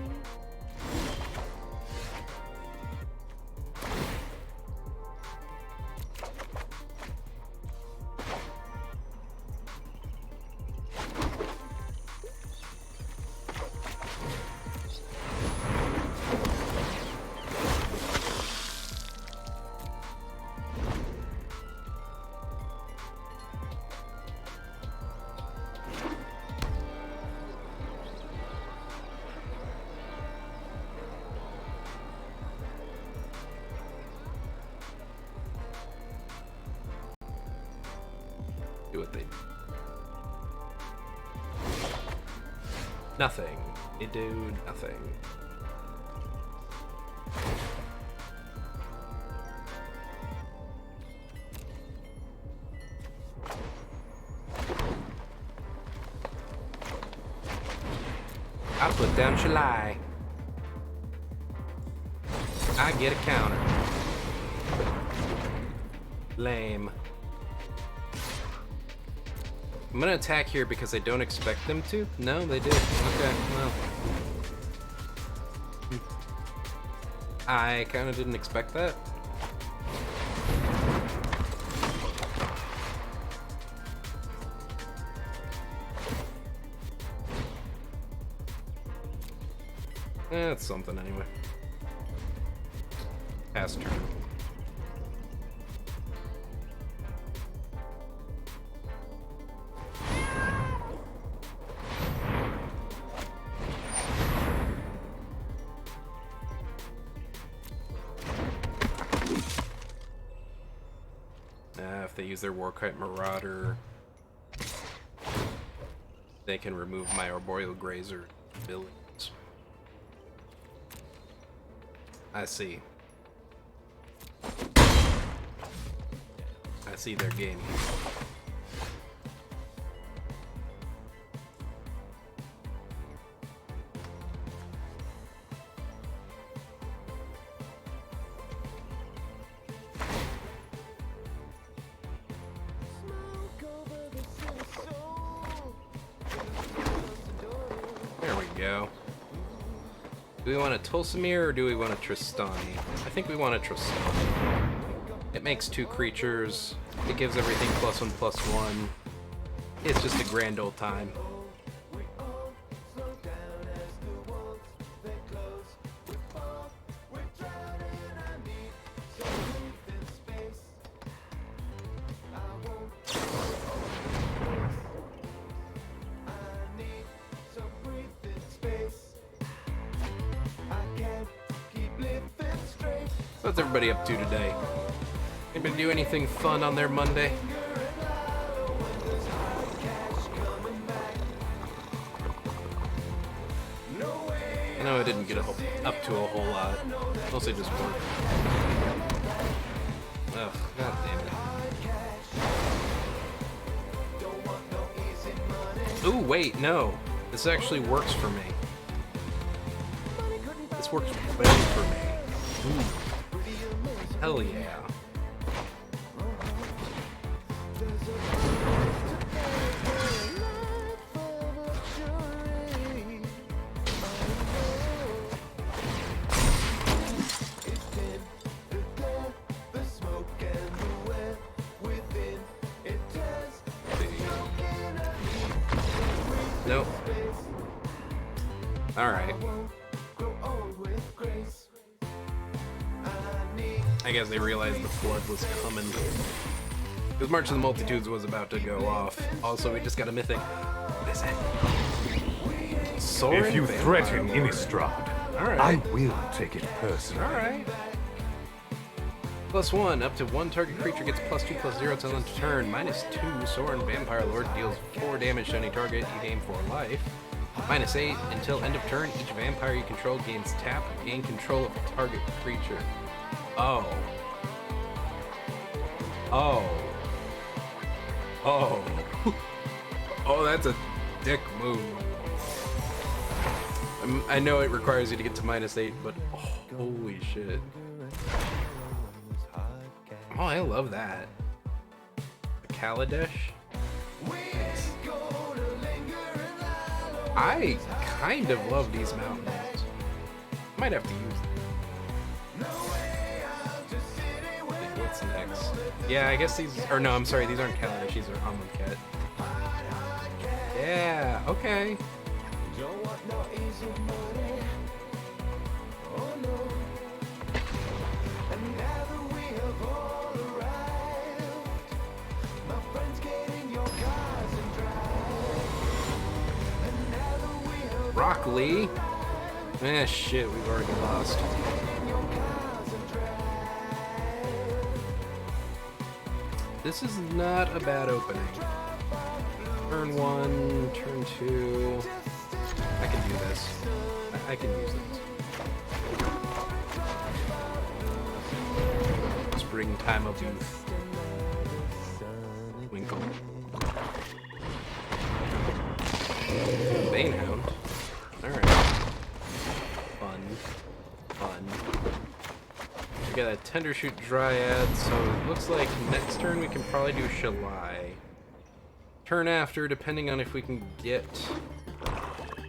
Do what they do. Nothing. They do nothing. I put down Shalai. I get a counter. Lame. I'm gonna attack here because I don't expect them to. No, they did. Okay, well. I kind of didn't expect that. That's something anyway. Pass turn. If they use their Warkite Marauder, they can remove my Arboreal Grazer abilities. I see. I see their game. There we go. Do we want a Tulsimir or do we want a Tristani? I think we want a Tristani. It makes 2 creatures. It gives everything +1/+1. It's just a grand old time. What's everybody up to today? Anybody do anything fun on their Monday? I know I didn't get up to a whole lot. Mostly just work. Ugh, god damn it. Ooh, wait, no. This actually works for me. This works well for me. Ooh. Hell yeah. Nope. Alright. I guess they realized the flood was coming. Because March of the Multitudes was about to go off. Also, we just got a mythic. What is it? Soren If you Vampire threaten Lord. Innistrad, Alright. I will take it personally. Alright. +1, up to 1 target creature gets +2/+0 till end of turn. -2, Soren Vampire Lord deals 4 damage to any target. You gain 4 life. -8, until end of turn, each vampire you control gains tap, gain control of a target creature. Oh. Oh. Oh. Oh, that's a dick move. I know it requires you to get to -8, but oh, holy shit. Oh, I love that. Kaladesh? Nice. I kind of love these mountains. Might have to use them. What's next? Yeah, I guess these... Or no, I'm sorry, these aren't Kaladesh, these are Amonkhet. Yeah, okay. Rock Lee? Eh, shit, we've already lost. This is not a bad opening. Turn 1, turn 2. I can do this. I can use this. Springtime of Youth. Winkle. Banehound. Alright. Fun. We got a Tendershoot Dryad, so it looks like next turn we can probably do Shalai. Turn after, depending on if we can get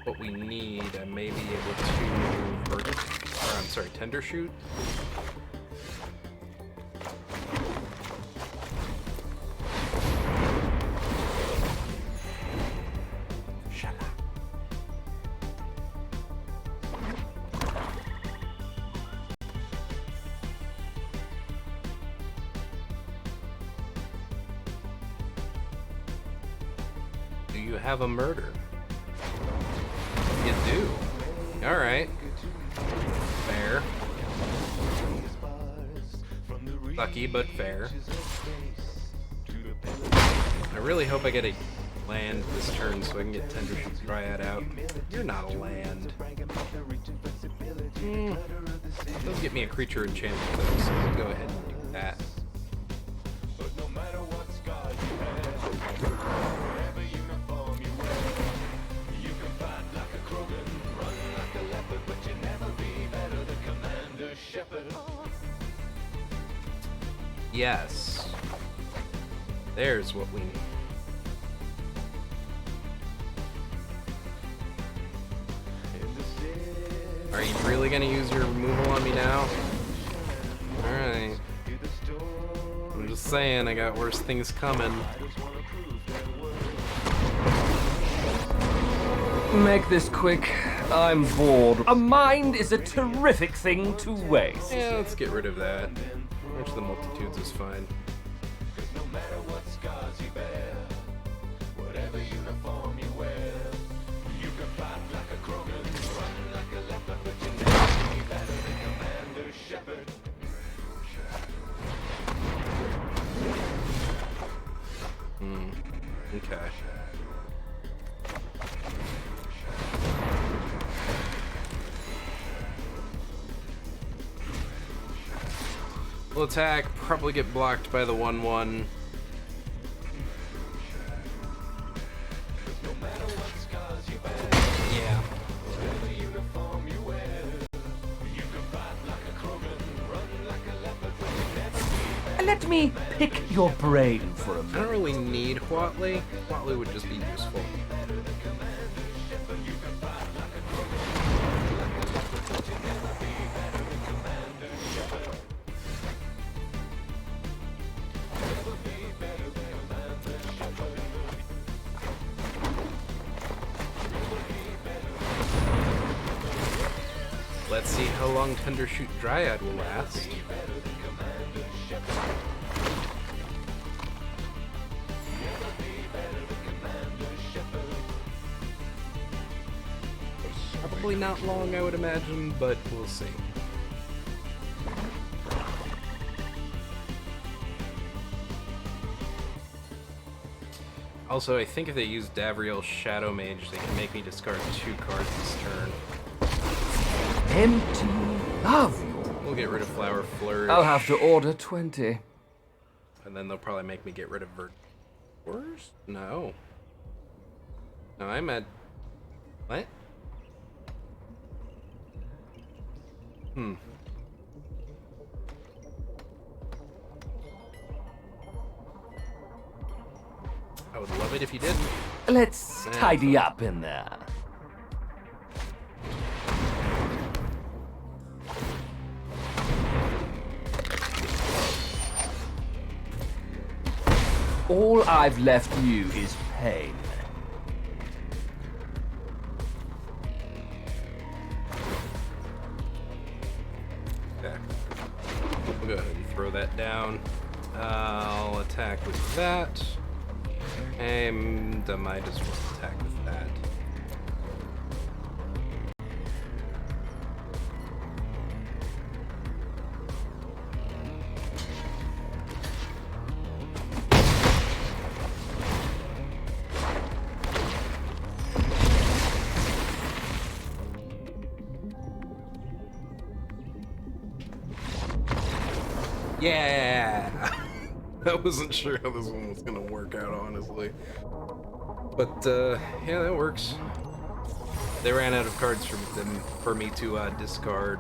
what we need, I may be able to... sorry, tender shoot. Do you have a murder? You do. Alright. Fair. Sucky, but fair. I really hope I get a land this turn so I can get Tender Shoot Dryad out. You're not a land. Does get me a creature enchantment though, so I'll go ahead and do that. Yes. There's what we need. Are you really gonna use your removal on me now? Alright. I'm just saying, I got worse things coming. Make this quick. I'm bored. A mind is a terrific thing to waste. Yeah, let's get rid of that. Which the multitudes is fine. Okay. We'll attack, probably get blocked by the 1/1. Yeah. Let me pick your brain for a I don't minute. really need Huatley. Huatley would just be useful. Let's see how long Tender Shoot Dryad will last. Probably not long, I would imagine, but we'll see. Also, I think if they use Davriel's Shadow Mage, they can make me discard 2 cards this turn. Empty love. We'll get rid of Flower Flourish. I'll have to order 20. And then they'll probably make me get rid of Verdurst? No. No, I'm at... What? I would love it if you didn't. Let's tidy up in there. All I've left you is pain. Okay. We'll go ahead and throw that down. I'll attack with that. And I might as well attack with that. Yeah! I wasn't sure how this one was gonna work out, honestly. But, yeah, that works. They ran out of cards for me to discard,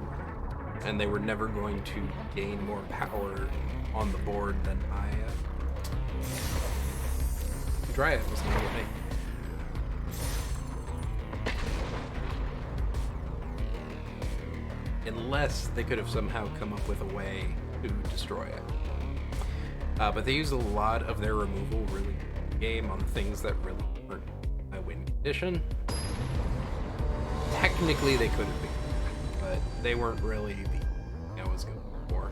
and they were never going to gain more power on the board than Dryad was gonna get me. unless they could have somehow come up with a way to destroy it. But they use a lot of their removal really in the game on things that really weren't a win condition. Technically, they could have been, but they weren't really the thing I was going for.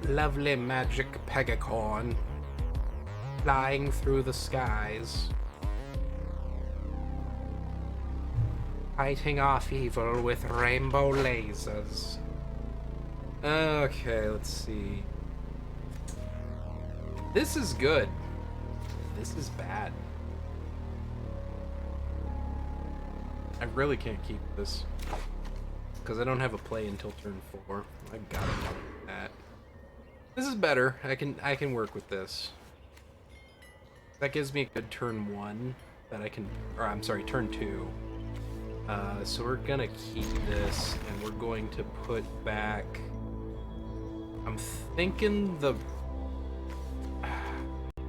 Lovely magic pegacorn flying through the skies, fighting off evil with rainbow lasers. Okay, let's see. This is good. This is bad. I really can't keep this because I don't have a play until turn 4. I gotta know that. This is better. I can work with this. That gives me a good turn 1 that I can, or I'm sorry, turn 2. So we're gonna keep this, and we're going to put back. I'm thinking the.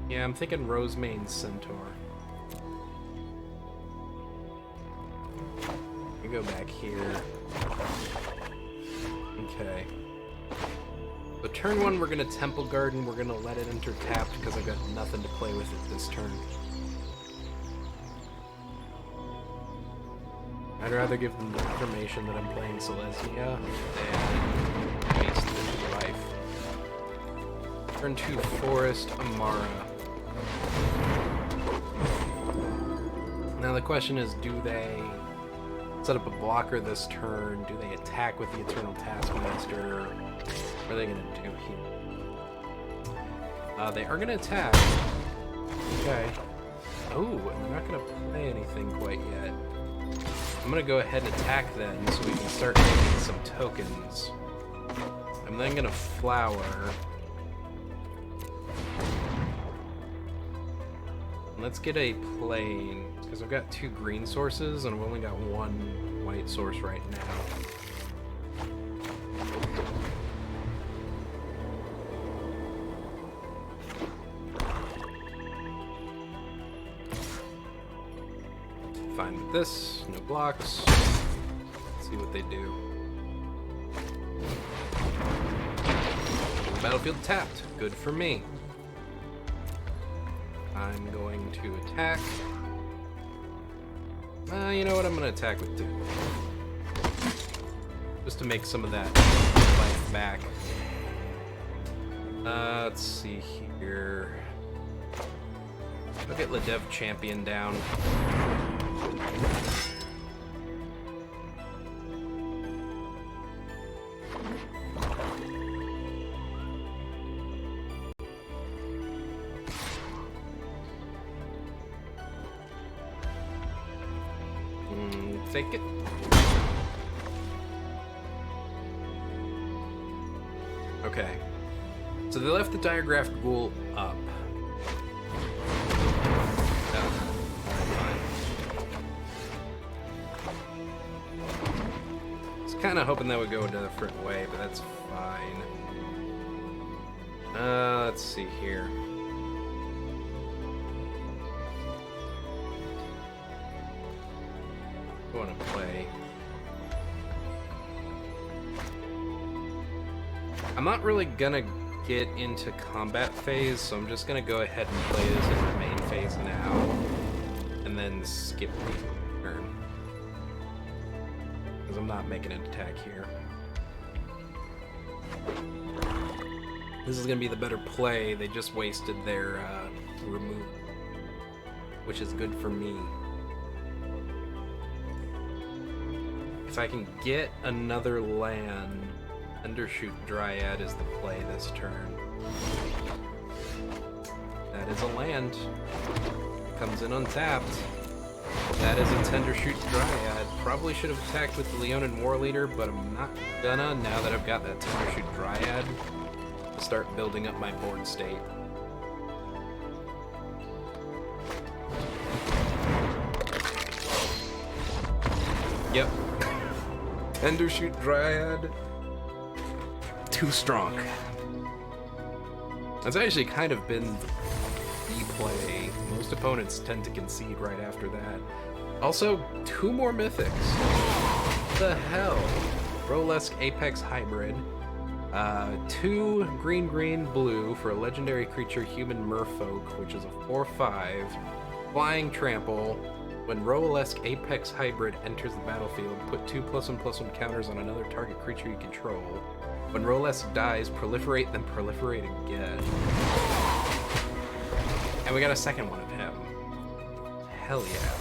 Yeah, I'm thinking Rosemane Centaur. We go back here. Okay. So turn 1, we're gonna Temple Garden. We're gonna let it enter tapped because I've got nothing to play with it this turn. I'd rather give them the information that I'm playing Selesnya than waste their life. Turn 2, Forest, Amara. Now the question is, do they set up a blocker this turn? Do they attack with the Eternal Taskmaster? What are they gonna do here? They are gonna attack. Okay. Oh, they're not gonna play anything quite yet. I'm gonna go ahead and attack then so we can start making some tokens. I'm then gonna flower. Let's get a plane, because I've got 2 green sources and I've only got 1 white source right now. Fine with this, no blocks. Let's see what they do. Battlefield tapped, good for me. I'm going to attack. You know what? I'm going to attack with 2. Just to make some of that life back. Let's see here. I'll get Ledev Champion down. Take it. Okay. So they left the Diagraph Ghoul up. I was kind of hoping that would go a different way, but that's fine. Let's see here. I want to play. I'm not really gonna get into combat phase, so I'm just gonna go ahead and play this in the main phase now, and then skip the turn. Because I'm not making an attack here. This is gonna be the better play. They just wasted their remove, which is good for me. If I can get another land, Undershoot Dryad is the play this turn. That is a land. It comes in untapped. That is a Tendershoot Dryad. Probably should have attacked with the Leonin War Leader, but I'm not gonna now that I've got that Tendershoot Dryad to start building up my board state. Yep. Tendershoot Dryad. Too strong. That's actually kind of been the play most most opponents tend to concede right after that. Also, 2 more mythics. The hell? Rolesque Apex Hybrid. 2 green, blue for a legendary creature, human merfolk, which is a 4/5. Flying Trample. When Rolesque Apex Hybrid enters the battlefield, put 2+1/+1 counters on another target creature you control. When Rolesque dies, proliferate, then proliferate again. And we got a second one of him. Hell yeah.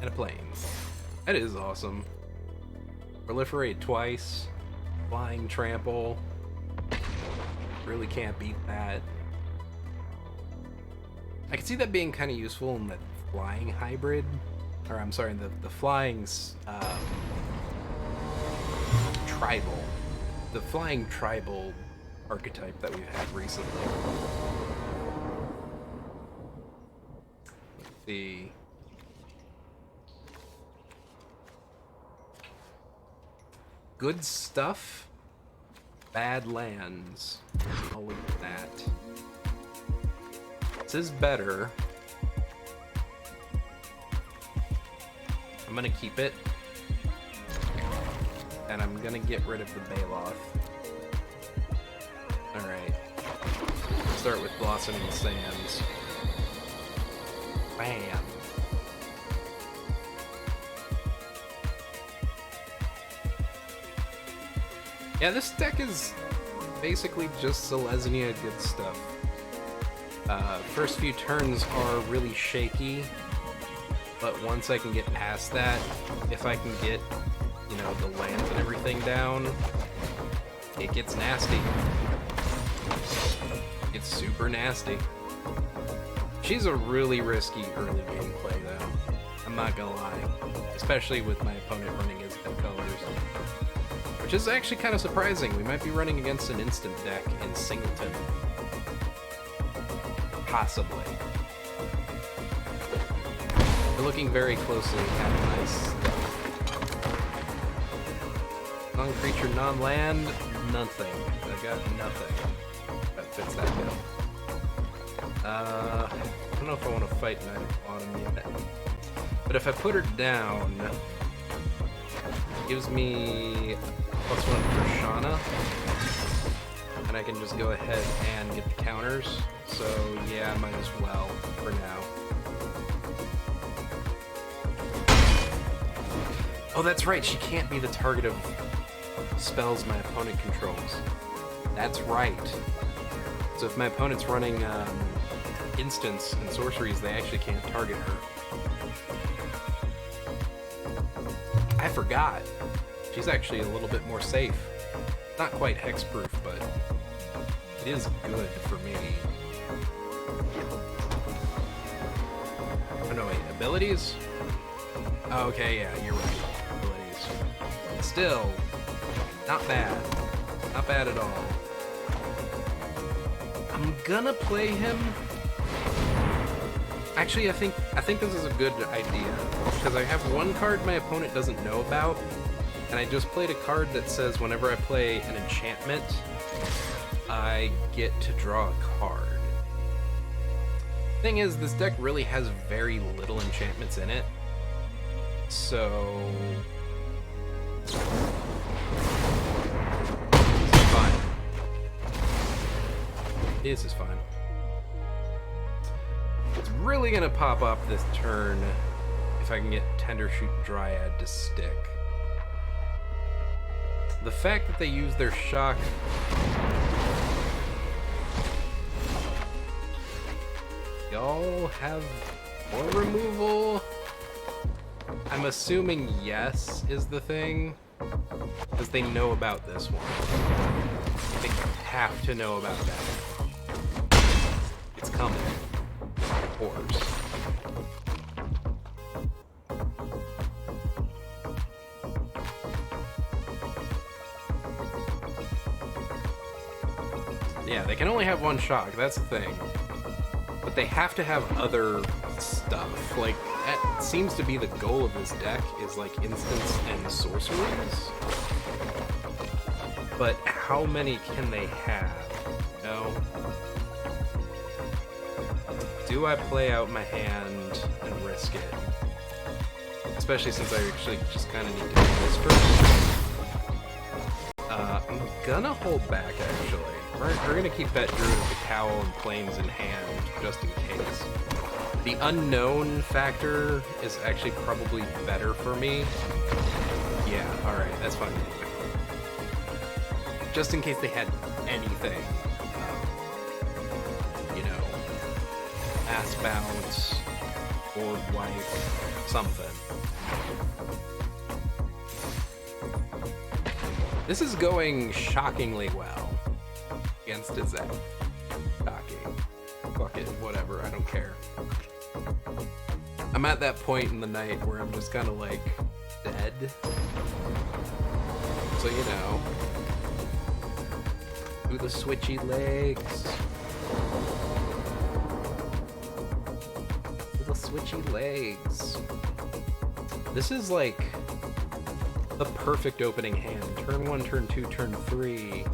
And a plane. That is awesome. Proliferate twice. Flying Trample. Really can't beat that. I can see that being kind of useful in the flying hybrid. Or I'm sorry, the flying tribal. The flying tribal archetype that we've had recently. Let's see. Good stuff, bad lands. I'll look at that. This is better. I'm gonna keep it. And I'm gonna get rid of the Baloth. Alright. Start with Blossoming Sands. Bam. Yeah, this deck is basically just Selesnya good stuff. First few turns are really shaky, but once I can get past that, if I can get, you know, the lands and everything down, it gets nasty. It's super nasty. She's a really risky early game play, though. I'm not gonna lie. Especially with my opponent running his colors. Which is actually kind of surprising. We might be running against an instant deck in Singleton. Possibly. We're looking very closely at my stuff. Non-creature, non-land, nothing. I got nothing. That fits that bill. I don't know if I want to fight Knight of Autumn yet. But if I put her down, it gives me +1 for Shauna. And I can just go ahead and get the counters. So yeah, I might as well for now. Oh, that's right, she can't be the target of spells my opponent controls. That's right. So if my opponent's running instants and sorceries, they actually can't target her. I forgot. She's actually a little bit more safe. Not quite hexproof, but it is good for me. Oh no, wait, abilities? Oh, okay, yeah, you're right. Abilities. Still, not bad. Not bad at all. I'm gonna play him. Actually, I think this is a good idea, because I have one card my opponent doesn't know about, and I just played a card that says whenever I play an enchantment, I get to draw a card. Thing is, this deck really has very little enchantments in it, so this is fine. This is fine. It's really gonna pop up this turn if I can get Tendershoot Dryad to stick. The fact that they use their shock. Y'all have more removal? I'm assuming yes is the thing, because they know about this one. They have to know about that. It's coming. Of course. Yeah, they can only have one shock, that's the thing. But they have to have other stuff. Like, that seems to be the goal of this deck, is like instants and sorceries. But how many can they have? You know? do I play out my hand and risk it? Especially since I actually just kind of need to do this first. I'm gonna hold back, actually. We're gonna keep that Druid of the Cowl and Plains in hand, just in case. The unknown factor is actually probably better for me. Yeah, alright, that's fine. Just in case they had anything. You know, ass bounce, board wipe, something. This is going shockingly well against his Zap. Shocking. Fuck it, whatever, I don't care. I'm at that point in the night where I'm just kind of like dead. So, you know. Ooh, the switchy legs. Little switchy legs. This is like the perfect opening hand. Turn 1, turn 2, turn 3.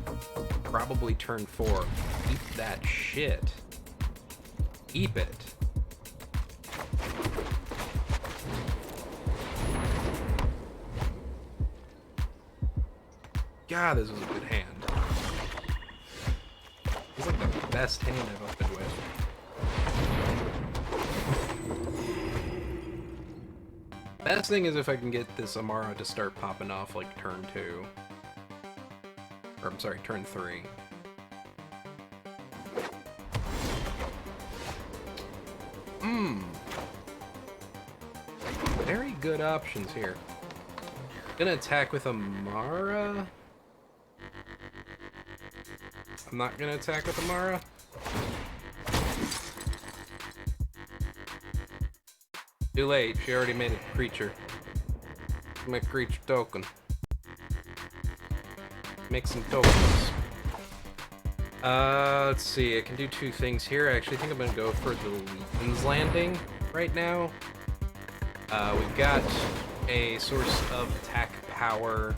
Probably turn 4. Eat that shit. Eep it. God, this was a good hand. It's like the best hand I've opened with. Best thing is if I can get this Amara to start popping off like turn 2. Or I'm sorry, turn 3. Very good options here. Gonna attack with Amara. I'm not gonna attack with Amara. Too late, she already made a creature. Make a creature token. Make some tokens. Let's see, I can do 2 things here. I actually think I'm gonna go for the Legion's Landing right now. We've got a source of attack power.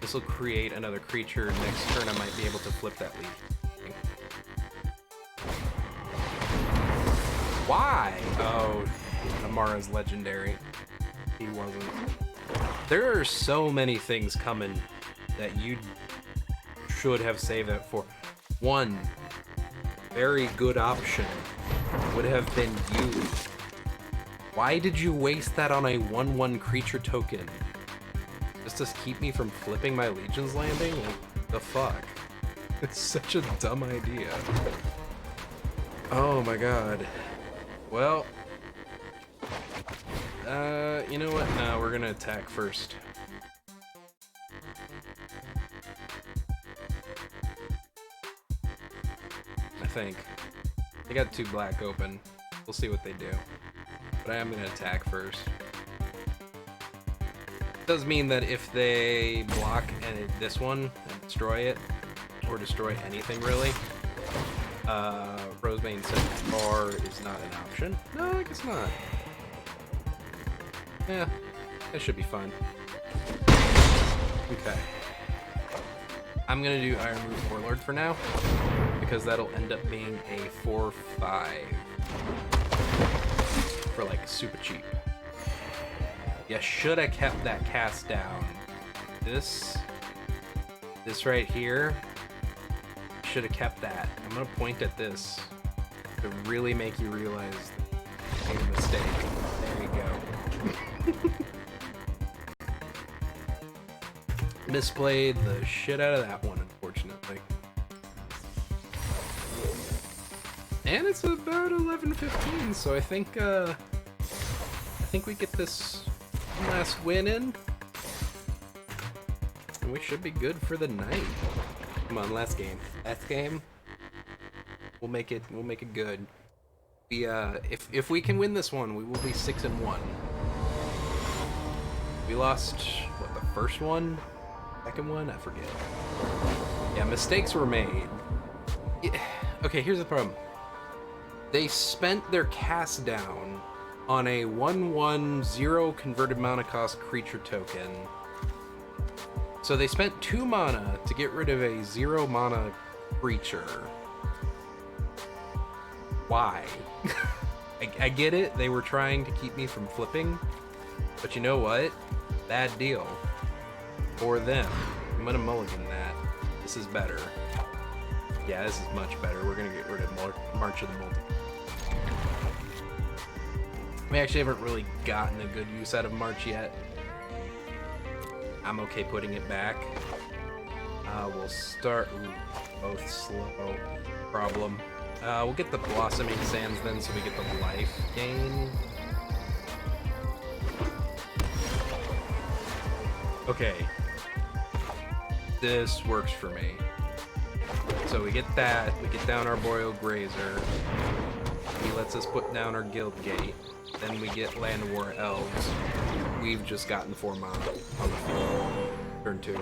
This will create another creature. Next turn I might be able to flip that Legion. Why? Oh, Amara's legendary. He wasn't. There are so many things coming that you should have saved that for. One very good option would have been you. Why did you waste that on a 1/1 creature token? Just to keep me from flipping my Legion's Landing? Like, the fuck? It's such a dumb idea. Oh my god. Well, you know what? No, we're gonna attack first. I think. They got 2 black open. We'll see what they do. But I am gonna attack first. Does mean that if they block this one and destroy it, or destroy anything really, Rosemane Centaur is not an option. No, I guess not. Yeah, that should be fun. Okay. I'm gonna do Iron Root Warlord for now, because that'll end up being a 4/5 for like super cheap. Yeah, should have kept that cast down. This right here, should have kept that. I'm gonna point at this to really make you realize that you made a mistake. There you go. Misplayed the shit out of that one, unfortunately. And it's about 11:15, so I think we get this last win in, and we should be good for the night. Come on, last game. Last game. We'll make it good. We if we can win this one, we will be 6-1. We lost what, the first one? Second one? I forget. Yeah, mistakes were made. Yeah. Okay, here's the problem. They spent their cast down on a 1/1 0 converted mana cost creature token. So they spent 2 mana to get rid of a 0 mana creature. Why? I get it. They were trying to keep me from flipping. But you know what? Bad deal. For them. I'm gonna mulligan that. This is better. Yeah, this is much better. We're gonna get rid of March of the Multi. We actually haven't really gotten a good use out of March yet. I'm okay putting it back. We'll start... Ooh, both slow. Problem. We'll get the Blossoming Sands then, so we get the life gain. Okay. This works for me. So we get that, we get down our Boreal Grazer. He lets us put down our Guild Gate. Then we get Land War Elves. We've just gotten 4 mana on the field. Turn 2.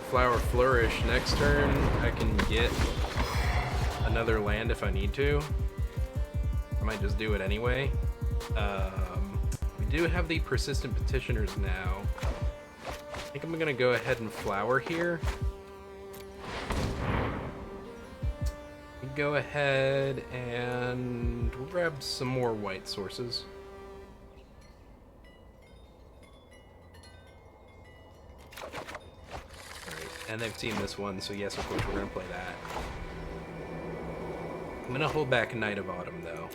Flower Flourish. Next turn, I can get another land if I need to. I might just do it anyway. We do have the Persistent Petitioners now. I think I'm gonna go ahead and flower here. Go ahead and we'll grab some more white sources. Alright, and they've seen this one, so yes, of course, we're gonna play that. I'm gonna hold back Night of Autumn, though.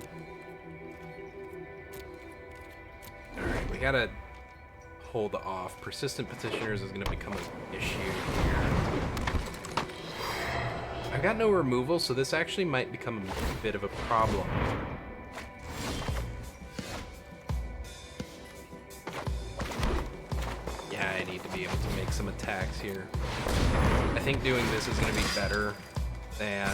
Alright, we gotta hold off. Persistent Petitioners is gonna become an issue here. I've got no removal, so this actually might become a bit of a problem. Yeah, I need to be able to make some attacks here. I think doing this is going to be better than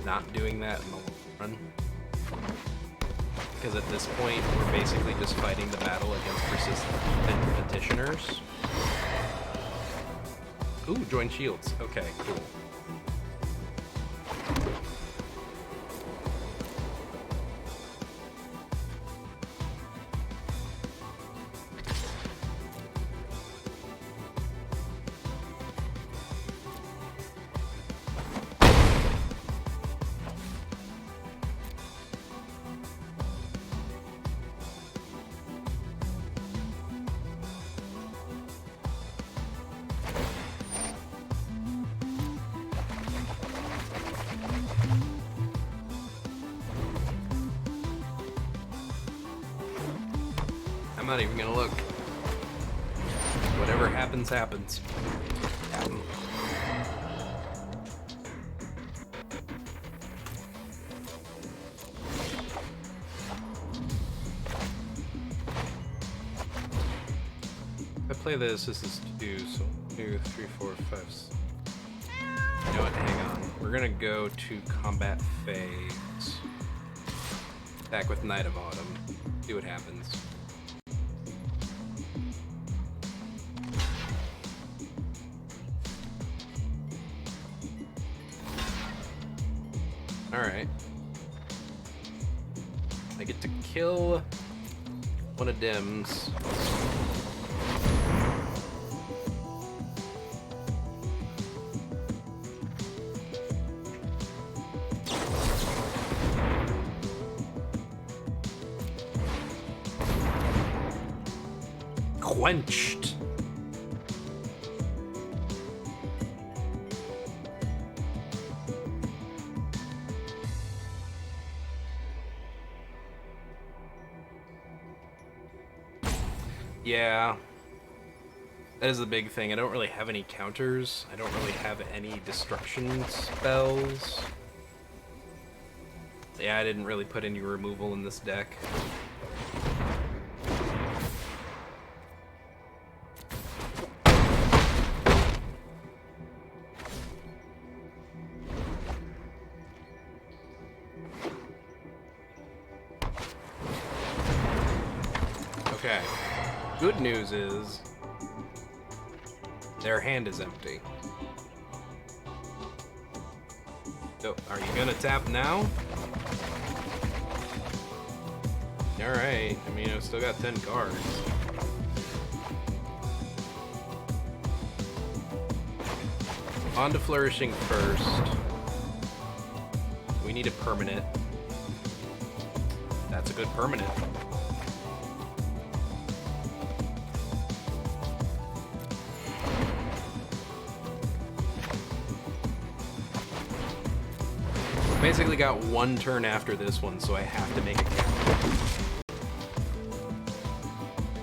not doing that in the long run. Because at this point, we're basically just fighting the battle against Persistent Petitioners. Ooh, join shields. Okay, cool. I'm not even gonna look. Whatever happens, happens. If I play this is 2, so 2, 3, 4, 5. You know what, hang on. We're gonna go to Combat Phase. Back with Night of Autumn. See what happens. Alright. I get to kill one of Dim's. Quenched. Yeah, that is the big thing. I don't really have any counters. I don't really have any destruction spells. Yeah, I didn't really put any removal in this deck. Okay. Good news is their hand is empty. So, are you gonna tap now? Alright, I mean, I've still got 10 cards. On to Flourishing first. We need a permanent. That's a good permanent. Basically got one turn after this one, so I have to make a count.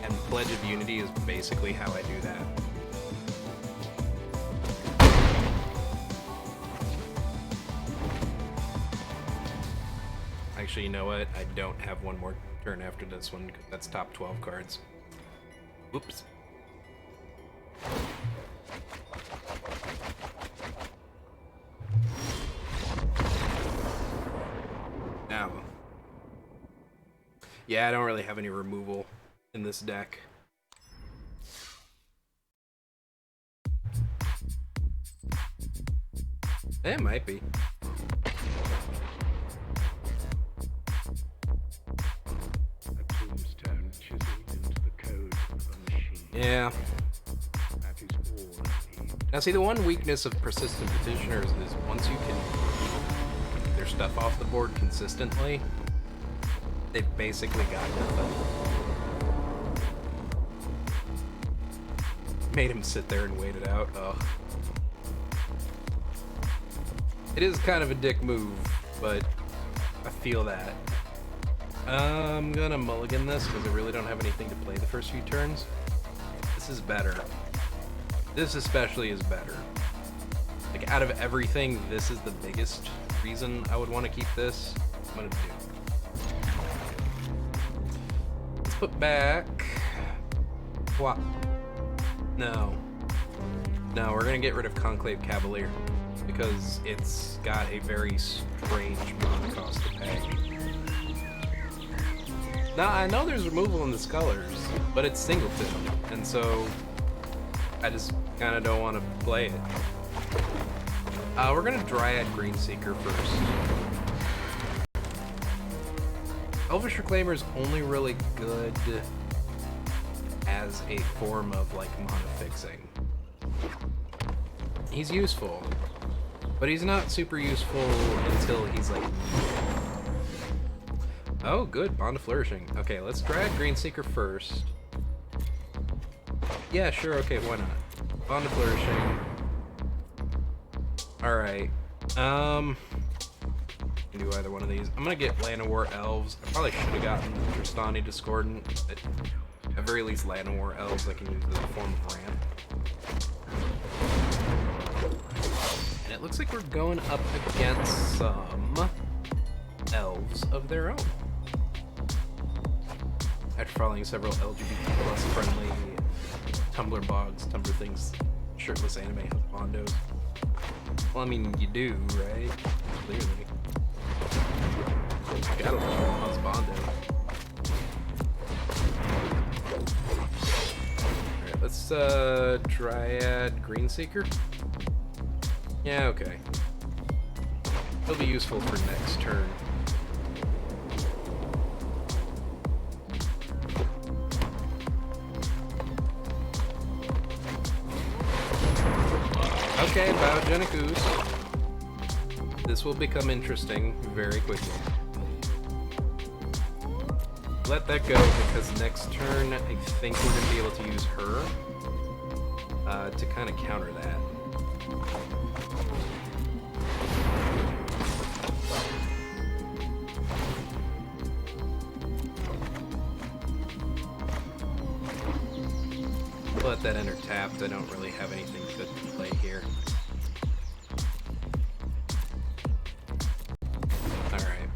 And Pledge of Unity is basically how I do that. Actually, you know what? I don't have one more turn after this one, because that's top 12 cards. Whoops. Now. Yeah, I don't really have any removal in this deck. It might be. Yeah. Now see, the one weakness of persistent petitioners is once you can keep their stuff off the board consistently, they've basically got nothing. Made him sit there and wait it out. Ugh. It is kind of a dick move, but I feel that. I'm gonna mulligan this because I really don't have anything to play the first few turns. This is better. This especially is better. Like, out of everything, this is the biggest reason I would want to keep this. I'm gonna do. Let's put back... What? No. No, we're gonna get rid of Conclave Cavalier, because it's got a very strange mana cost to pay. Now, I know there's removal in the Scullers, but it's Singleton, and so I just kind of don't want to play it. We're going to Dryad Greenseeker first. Elvish Reclaimer is only really good as a form of, like, mana fixing. He's useful, but he's not super useful until he's, like... Oh, good. Bond of Flourishing. Okay, let's Dryad Greenseeker first. Yeah, sure, okay, why not? Bond of Flourishing. Alright. I can do either one of these. I'm gonna get Land of War Elves. I probably should have gotten Tristani Discordant, but at very least Land of War Elves I can use as a form of ramp. And it looks like we're going up against some elves of their own. After following several LGBT plus friendly Tumblr blogs, Tumblr things, shirtless anime has bondos. Well, I mean, you do, right? Clearly. Gotta love How's Bondo. Alright, let's Dryad Greenseeker. Yeah, okay. It'll be useful for next turn. Okay, Biogenic Ooze. This will become interesting very quickly. Let that go, because next turn I think we're going to be able to use her to kind of counter that. Let that enter tapped. I don't really have anything good to play here. Alright.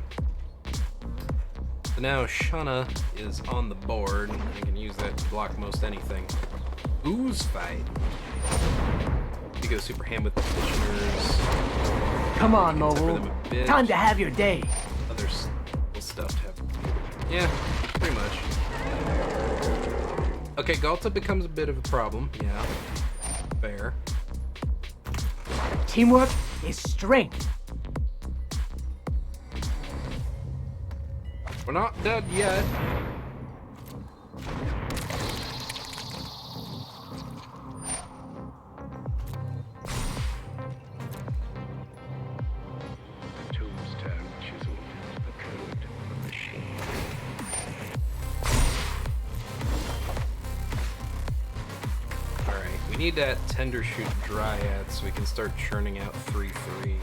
So now Shana is on the board. I can use that to block most anything. Ooze Fight. You go super ham with petitioners. Come on, Temper Mobile. them a bit. Time to have your day. Other stuff to have. Yeah, pretty much. Okay, Galta becomes a bit of a problem. Yeah, fair. Teamwork is strength. We're not dead yet. need that tender shoot dryad so we can start churning out 3/3.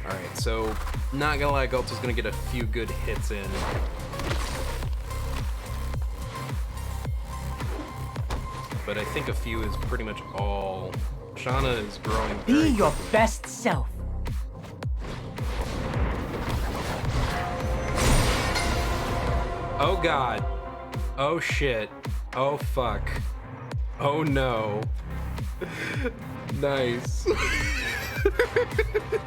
Alright, so not gonna lie, Gult's gonna get a few good hits in. But I think a few is pretty much all. Shauna is growing Be very your quickly. best self. Oh god. Oh shit. Oh fuck. Oh no. Nice.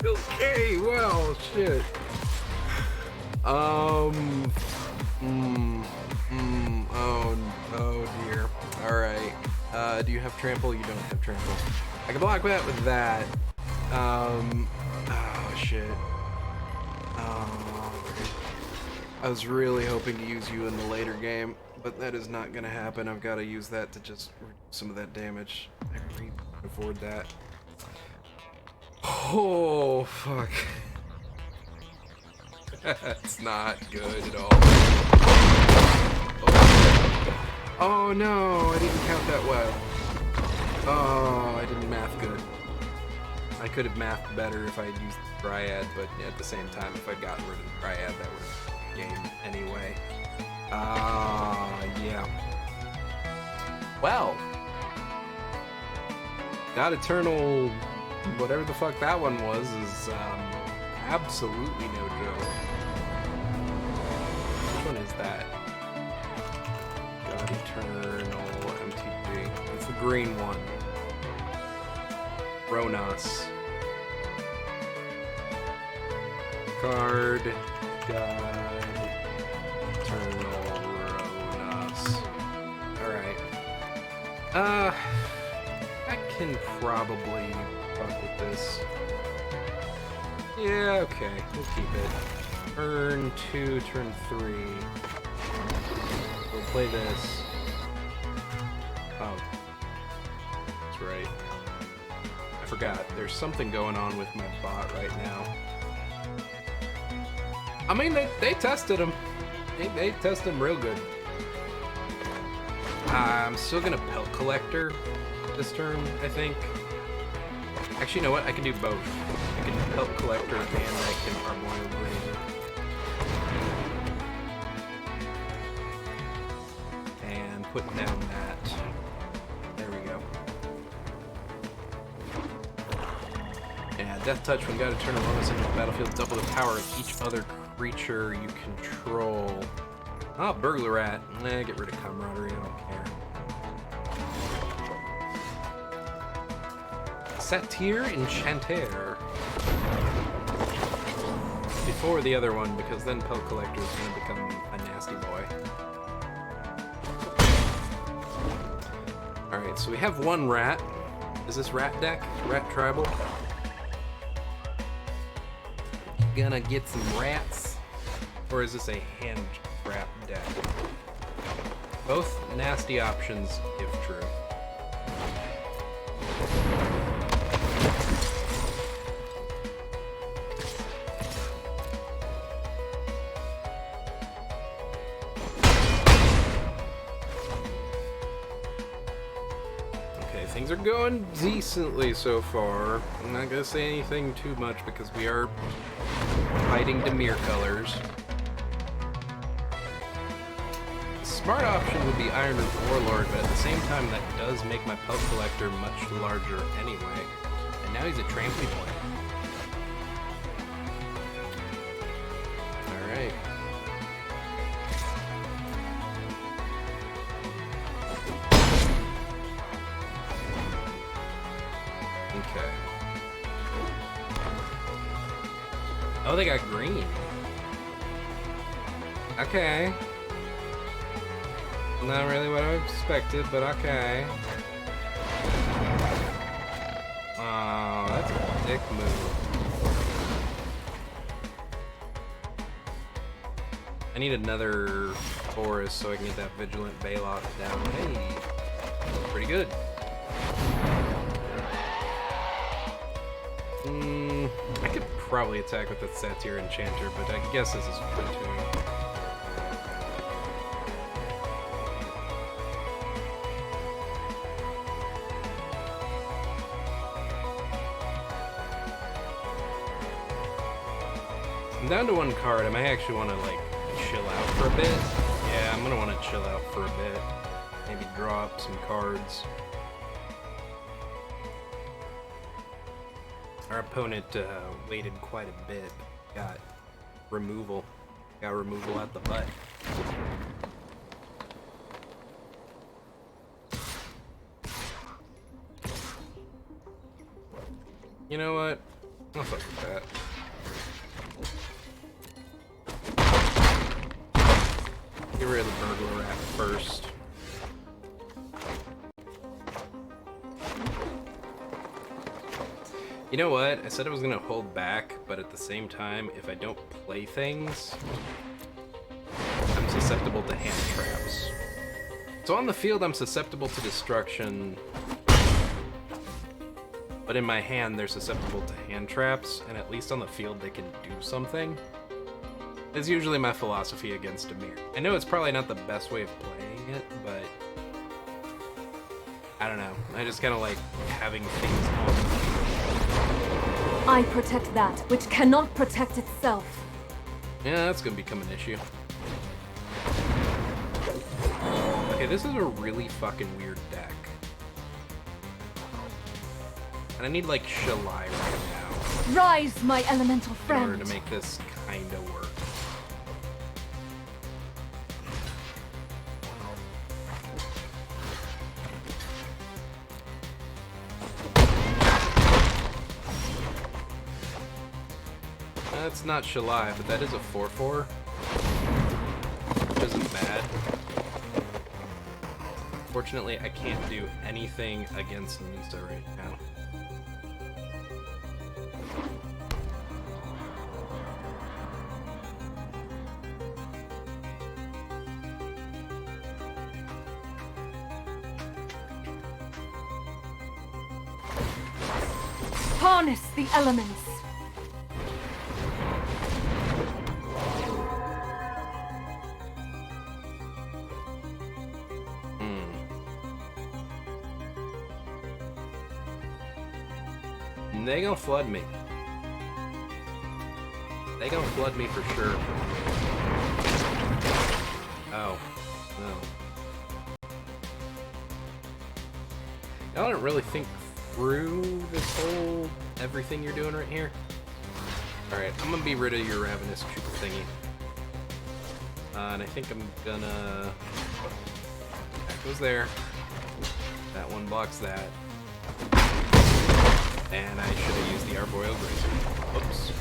Okay, well, shit. Oh dear. Alright. Do you have trample? You don't have trample. I can block that with that. Oh shit. I was really hoping to use you in the later game, but that is not gonna happen. I've got to use that to just reduce some of that damage. I really can't afford that. Oh, fuck. That's not good at all. Oh no, I didn't count that well. Oh, I didn't math good. I could have mathed better if I had used the Dryad, but at the same time, if I'd gotten rid of the Dryad, that would have game anyway. Yeah. Well. That Eternal, whatever the fuck that one was, is absolutely no joke. Which one is that? God Eternal MTG. It's the green one. Ronas. Card. God. Eternal Ronas. Alright. I can probably fuck with this. Yeah, okay. We'll keep it. Turn 2, turn 3. We'll play this. Oh. That's right. I forgot. There's something going on with my bot right now. I mean, they tested him. They tested him real good. I'm still gonna Pelt Collector this turn, I think. Actually, you know what? I can do both. I can Pelt Collector and I can Armoire Blazer. And put down that. There we go. Yeah, Death Touch, when you got to turn a bonus into the battlefield, double the power of each other creature you control. Ah, Burglar Rat. Nah, get rid of Camaraderie, I don't care. Satyr Enchanter. Before the other one, because then Pelt Collector is going to become a nasty boy. Alright, so we have one rat. Is this rat deck? Rat tribal? Gonna get some rats? Or is this a hand trap deck? Both nasty options, if true. Okay, things are going decently so far. I'm not gonna say anything too much because we are fighting Dimir colors. Smart option would be Iron Root Warlord, but at the same time that does make my Pelt Collector much larger anyway. And now he's a tramply boy. Alright. Okay. Oh, they got green. Okay. Not really what I expected, but okay. Oh, that's a dick move. I need another forest so I can get that Vigilant Bailoff down. Hey, pretty Very good. I could probably attack with the Satyr Enchanter, but I guess this is fun too. I'm down to one card. I might actually want to, like, chill out for a bit. Yeah, I'm gonna want to chill out for a bit. Maybe draw up some cards. Our opponent waited quite a bit. Got removal. Got removal at the butt. You know what? I'll fuck with that. Get rid of the burglar rat first. You know what? I said I was gonna hold back, but at the same time, if I don't play things, I'm susceptible to hand traps. So on the field, I'm susceptible to destruction, but in my hand, they're susceptible to hand traps, and at least on the field, they can do something. That's usually my philosophy against Amir. I know it's probably not the best way of playing it, but I don't know. I just kind of like having things on the field. I protect that which cannot protect itself. Yeah, that's gonna become an issue. Okay, this is a really fucking weird deck. And I need like Shalai right now Rise, my elemental in friend. order to make this kinda work. That's not Shalai, but that is a 4/4. Which isn't bad. Fortunately, I can't do anything against Nisa right now. Harness the elements. They gonna flood me. They gonna flood me for sure. Oh, no. Y'all don't really think through this whole everything you're doing right here. Alright, I'm gonna be rid of your Ravenous Trooper thingy. And I think I'm gonna... That goes there. That one blocks that. And I should have used the Arboreal Grazer. Whoops.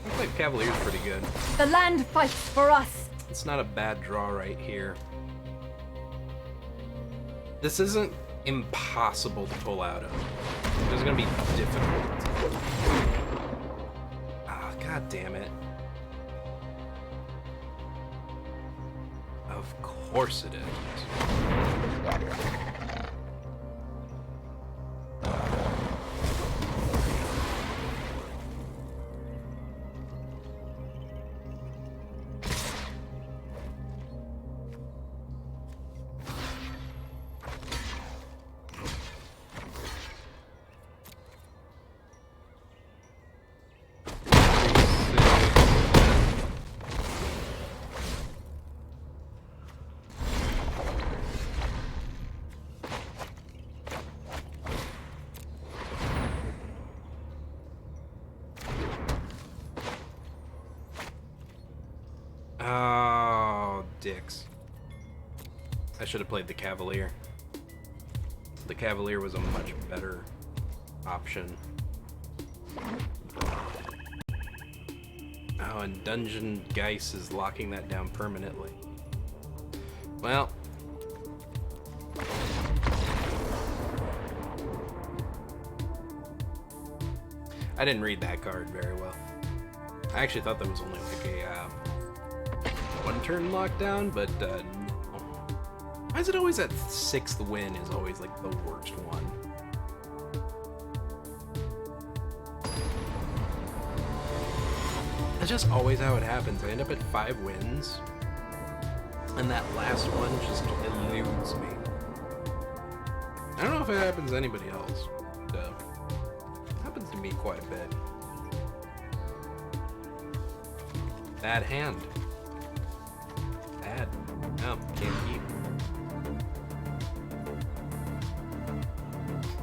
Looks like Cavalier's pretty good. The land fights for us. It's not a bad draw right here. This isn't impossible to pull out of. It's gonna be difficult. Ah, god damn it. Of course it is. Oh, dicks. I should have played the Cavalier. The Cavalier was a much better option. Oh, and Dungeon Geist is locking that down permanently. Well. I didn't read that card very well. I actually thought that was only like a one-turn lockdown, but no. Why is it always that 6th win is always like the worst one? That's just always how it happens. I end up at 5 wins, and that last one just eludes me. I don't know if it happens to anybody else. It happens to me quite a bit. Bad hand. Bad. No, can't keep.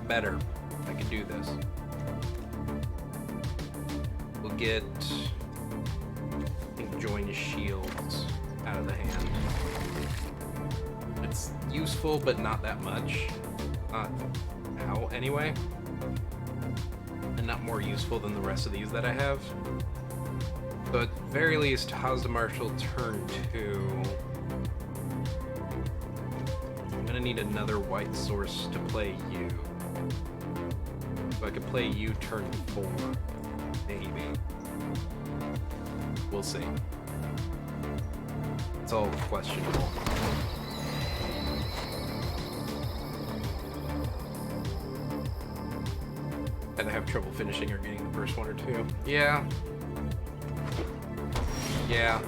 Better. I can do this. We'll get, I think, Join Shields out of the hand. It's useful, but not that much. How, anyway? And not more useful than the rest of these that I have. So at very least, Haza Marshal turn 2. I'm gonna need another white source to play you. So I could play you turn 4. Maybe. We'll see. It's all questionable. Either have trouble finishing or getting the first one or two. Yeah. Yeah.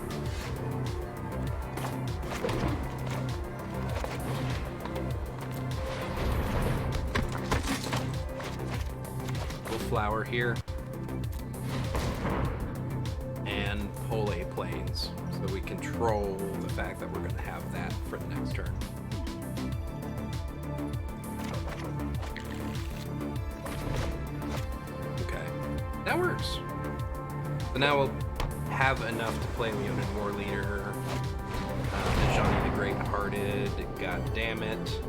We'll flower here. And pull a plains. So we control the fact that we're going to have that for the next turn. Okay. That works. So now we'll have enough to play Leonin War Leader, Johnny the Great-Hearted, God damn it.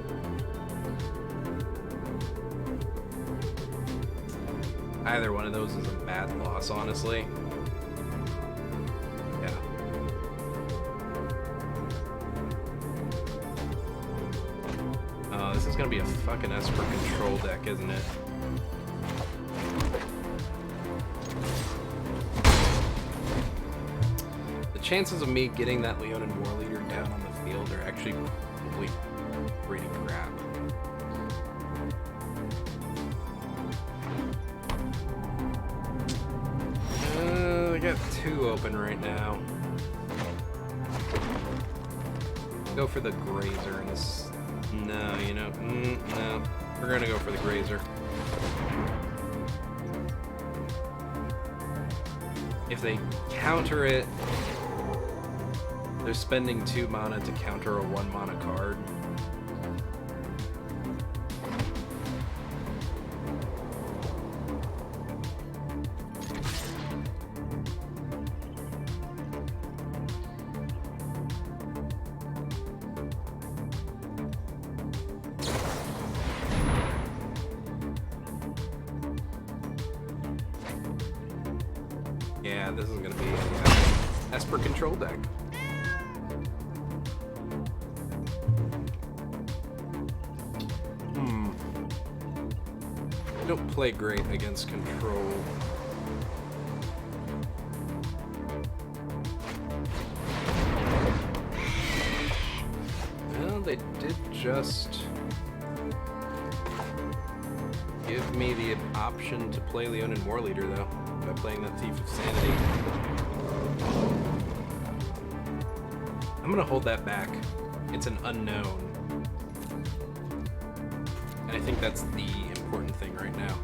Either one of those is a bad loss, honestly. Yeah. Oh, this is gonna be a fucking Esper control deck, isn't it? Chances of me getting that Leonin War Leader down on the field are actually probably pretty crap. I got 2 open right now. Go for the Grazer in this. No, you know, no. We're gonna go for the Grazer. If they counter it, they're spending 2 mana to counter a 1 mana card. Yeah, this is gonna be an Esper control deck. Don't play great against control. Well, they did just give me the option to play Leonin War Leader, though, by playing that Thief of Sanity. I'm gonna hold that back. It's an unknown. And I think that's the important thing right now.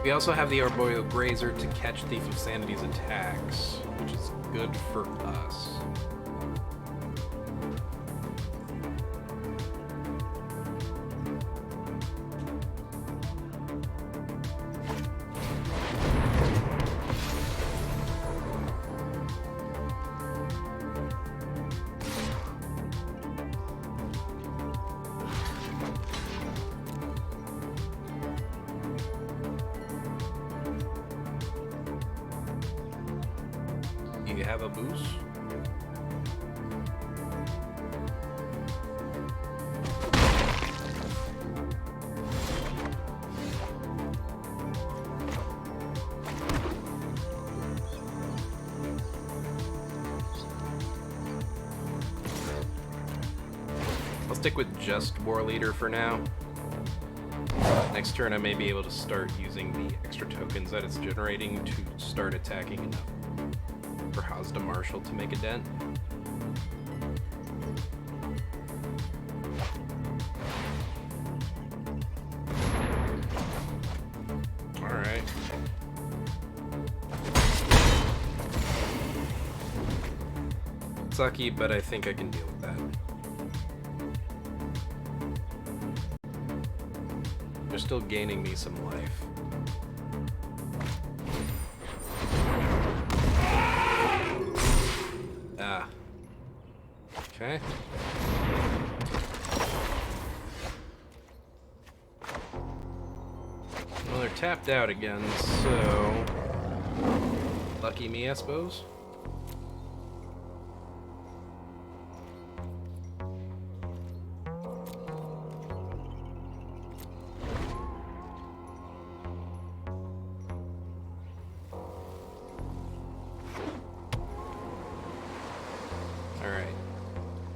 We also have the Arboreal Grazer to catch Thief of Sanity's attacks, which is good for us. you have a boost? I'll stick with just War Leader for now. Next turn I may be able to start using the extra tokens that it's generating to start attacking enough for Hazda Marshal to make a dent. Alright. Sucky, but I think I can deal with that. They're still gaining me some life. Ah. Okay. Well, they're tapped out again, so... Lucky me, I suppose?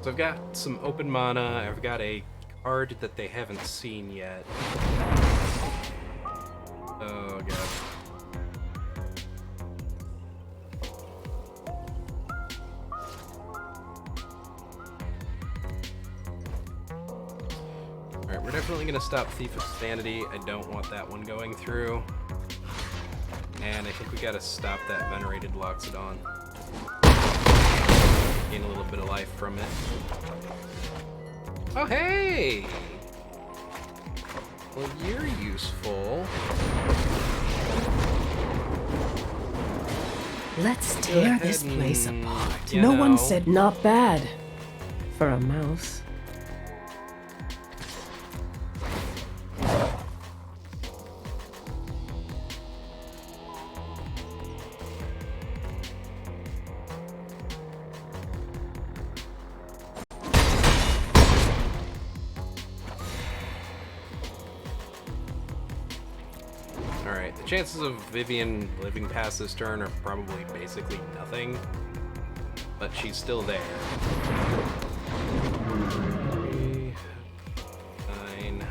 So I've got some open mana, I've got a card that they haven't seen yet. Oh god. Alright, we're definitely gonna stop Thief of Sanity. I don't want that one going through. And I think we gotta stop that Venerated Loxodon. Gain a little bit of life from it. Oh, hey! Well, you're useful. Let's tear this place apart. you No know. one said not bad for a mouse. Alright, the chances of Vivian living past this turn are probably basically nothing, but she's still there. 3, 9.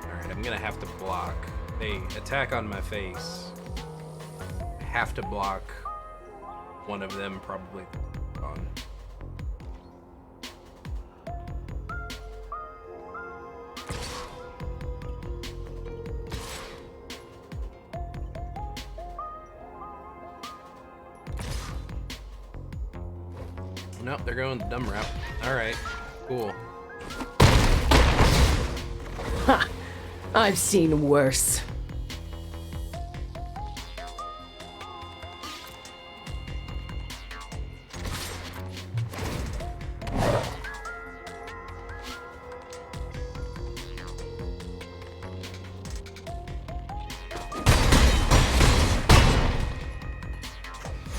Alright, I'm gonna have to block. They attack on my face. I have to block one of them, probably on. Nope, they're going the dumb route. Alright, cool. Ha! I've seen worse.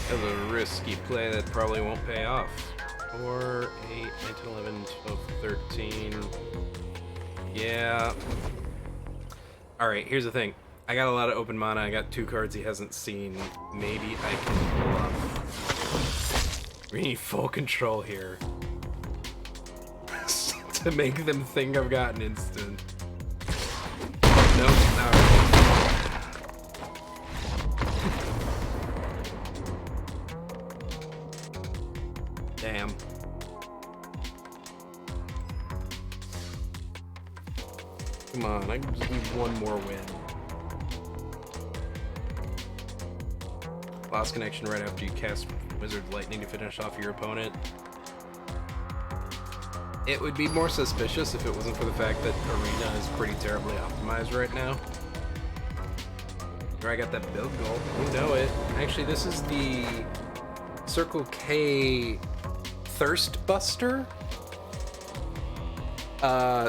That's a risky play that probably won't pay off. 4, 8, 19, 11, 12, 13. Yeah. Alright, here's the thing. I got a lot of open mana. I got 2 cards he hasn't seen. Maybe I can bluff. We need full control here. To make them think I've got an instant. Nope, alright. Damn. Come on, I just need one more win. Lost connection right after you cast Wizard Lightning to finish off your opponent. It would be more suspicious if it wasn't for the fact that Arena is pretty terribly optimized right now. Where I got that build goal. You know it. Actually, this is the Circle K Thirst Buster.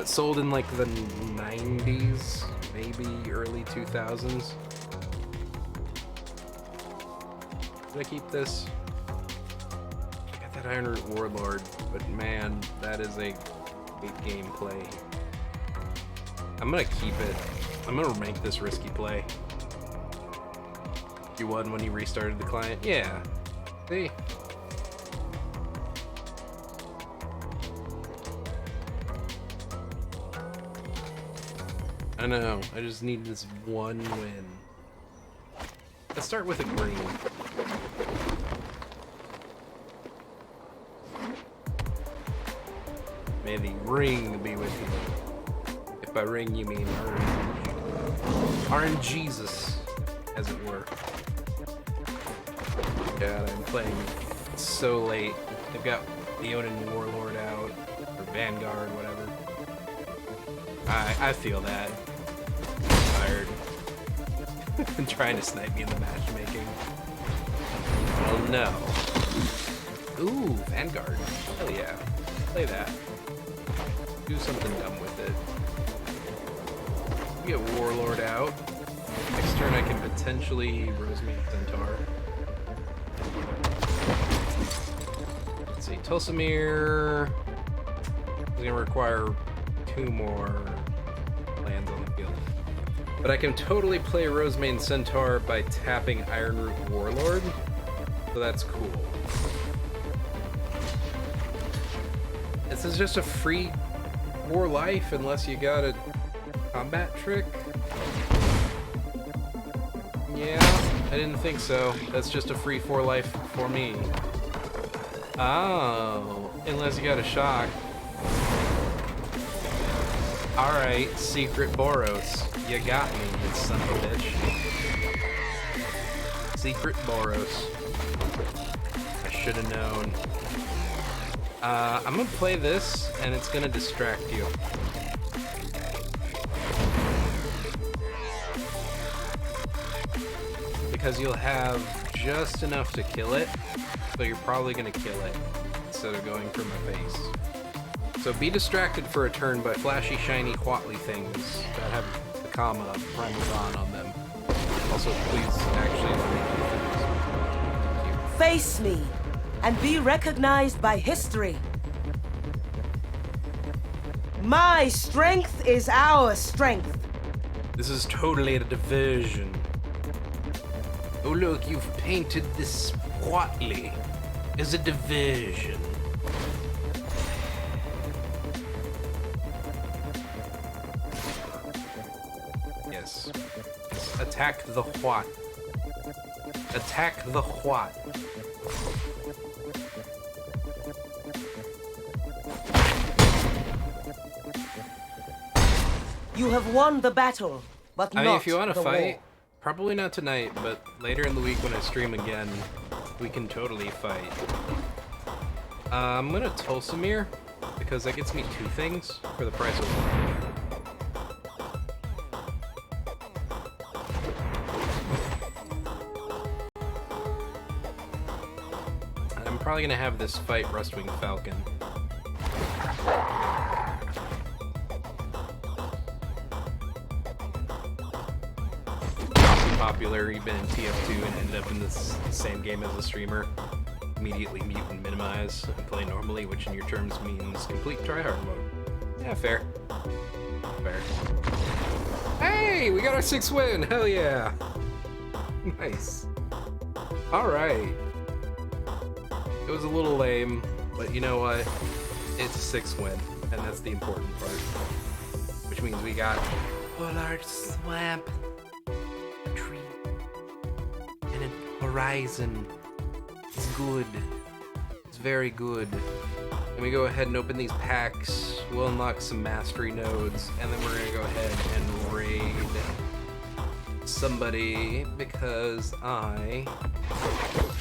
Sold in like the 90s, maybe early 2000s. Did I keep this? I got that Iron Root Warlord, but man, that is a great game play. I'm gonna keep it. I'm gonna make this risky play. You won when you restarted the client? Yeah. See? I know, I just need this one win. Let's start with a green. May the ring be with you. If by ring you mean RNGesus, as it were. God, I'm playing so late. They've got the Odin Warlord out, or Vanguard, whatever. I feel that. I'm tired. Been trying to snipe me in the matchmaking. Oh no. Ooh, Vanguard. Hell yeah. Play that. Do something dumb with it. We get Warlord out. Next turn I can potentially Rosemary Centaur. Let's see, Tulsamir is gonna require 2 more lands on the field. But I can totally play Rosemane Centaur by tapping Ironroot Warlord, so that's cool. This is just a free War Life unless you got a combat trick. Yeah, I didn't think so. That's just a free 4 life for me. Oh, unless you got a shock. Alright, Secret Boros. You got me, you son of a bitch. Secret Boros. I should have known. I'm gonna play this, and it's gonna distract you. Because you'll have just enough to kill it, so you're probably gonna kill it, instead of going for my face. So be distracted for a turn by flashy, shiny, Huatli things that have the comma of Primadon on them. Also, please actually thank you. Face me and be recognized by history. My strength is our strength. This is totally a diversion. Oh look, you've painted this Huatli as a diversion. Yes. Attack the Huat. Attack the Huat. You have won the battle, but I not mean, if you want to the fight, war. probably not tonight, but later in the week when I stream again, we can totally fight. I'm gonna Tulsamir, because that gets me 2 things for the price of 1. I'm probably gonna have this fight Rustwing Falcon. Popular, you've been in TF2 and ended up in this same game as a streamer. Immediately mute and minimize and play normally, which in your terms means complete tryhard mode. Yeah, fair. Fair. Hey, we got our 6th win! Hell yeah! Nice. Alright. It was a little lame, but you know what? It's a 6th win, and that's the important part. Which means we got Pollard Swamp, a tree, and a horizon. It's good. It's very good. And we go ahead and open these packs. We'll unlock some mastery nodes, and then we're gonna go ahead and raid somebody because I'm a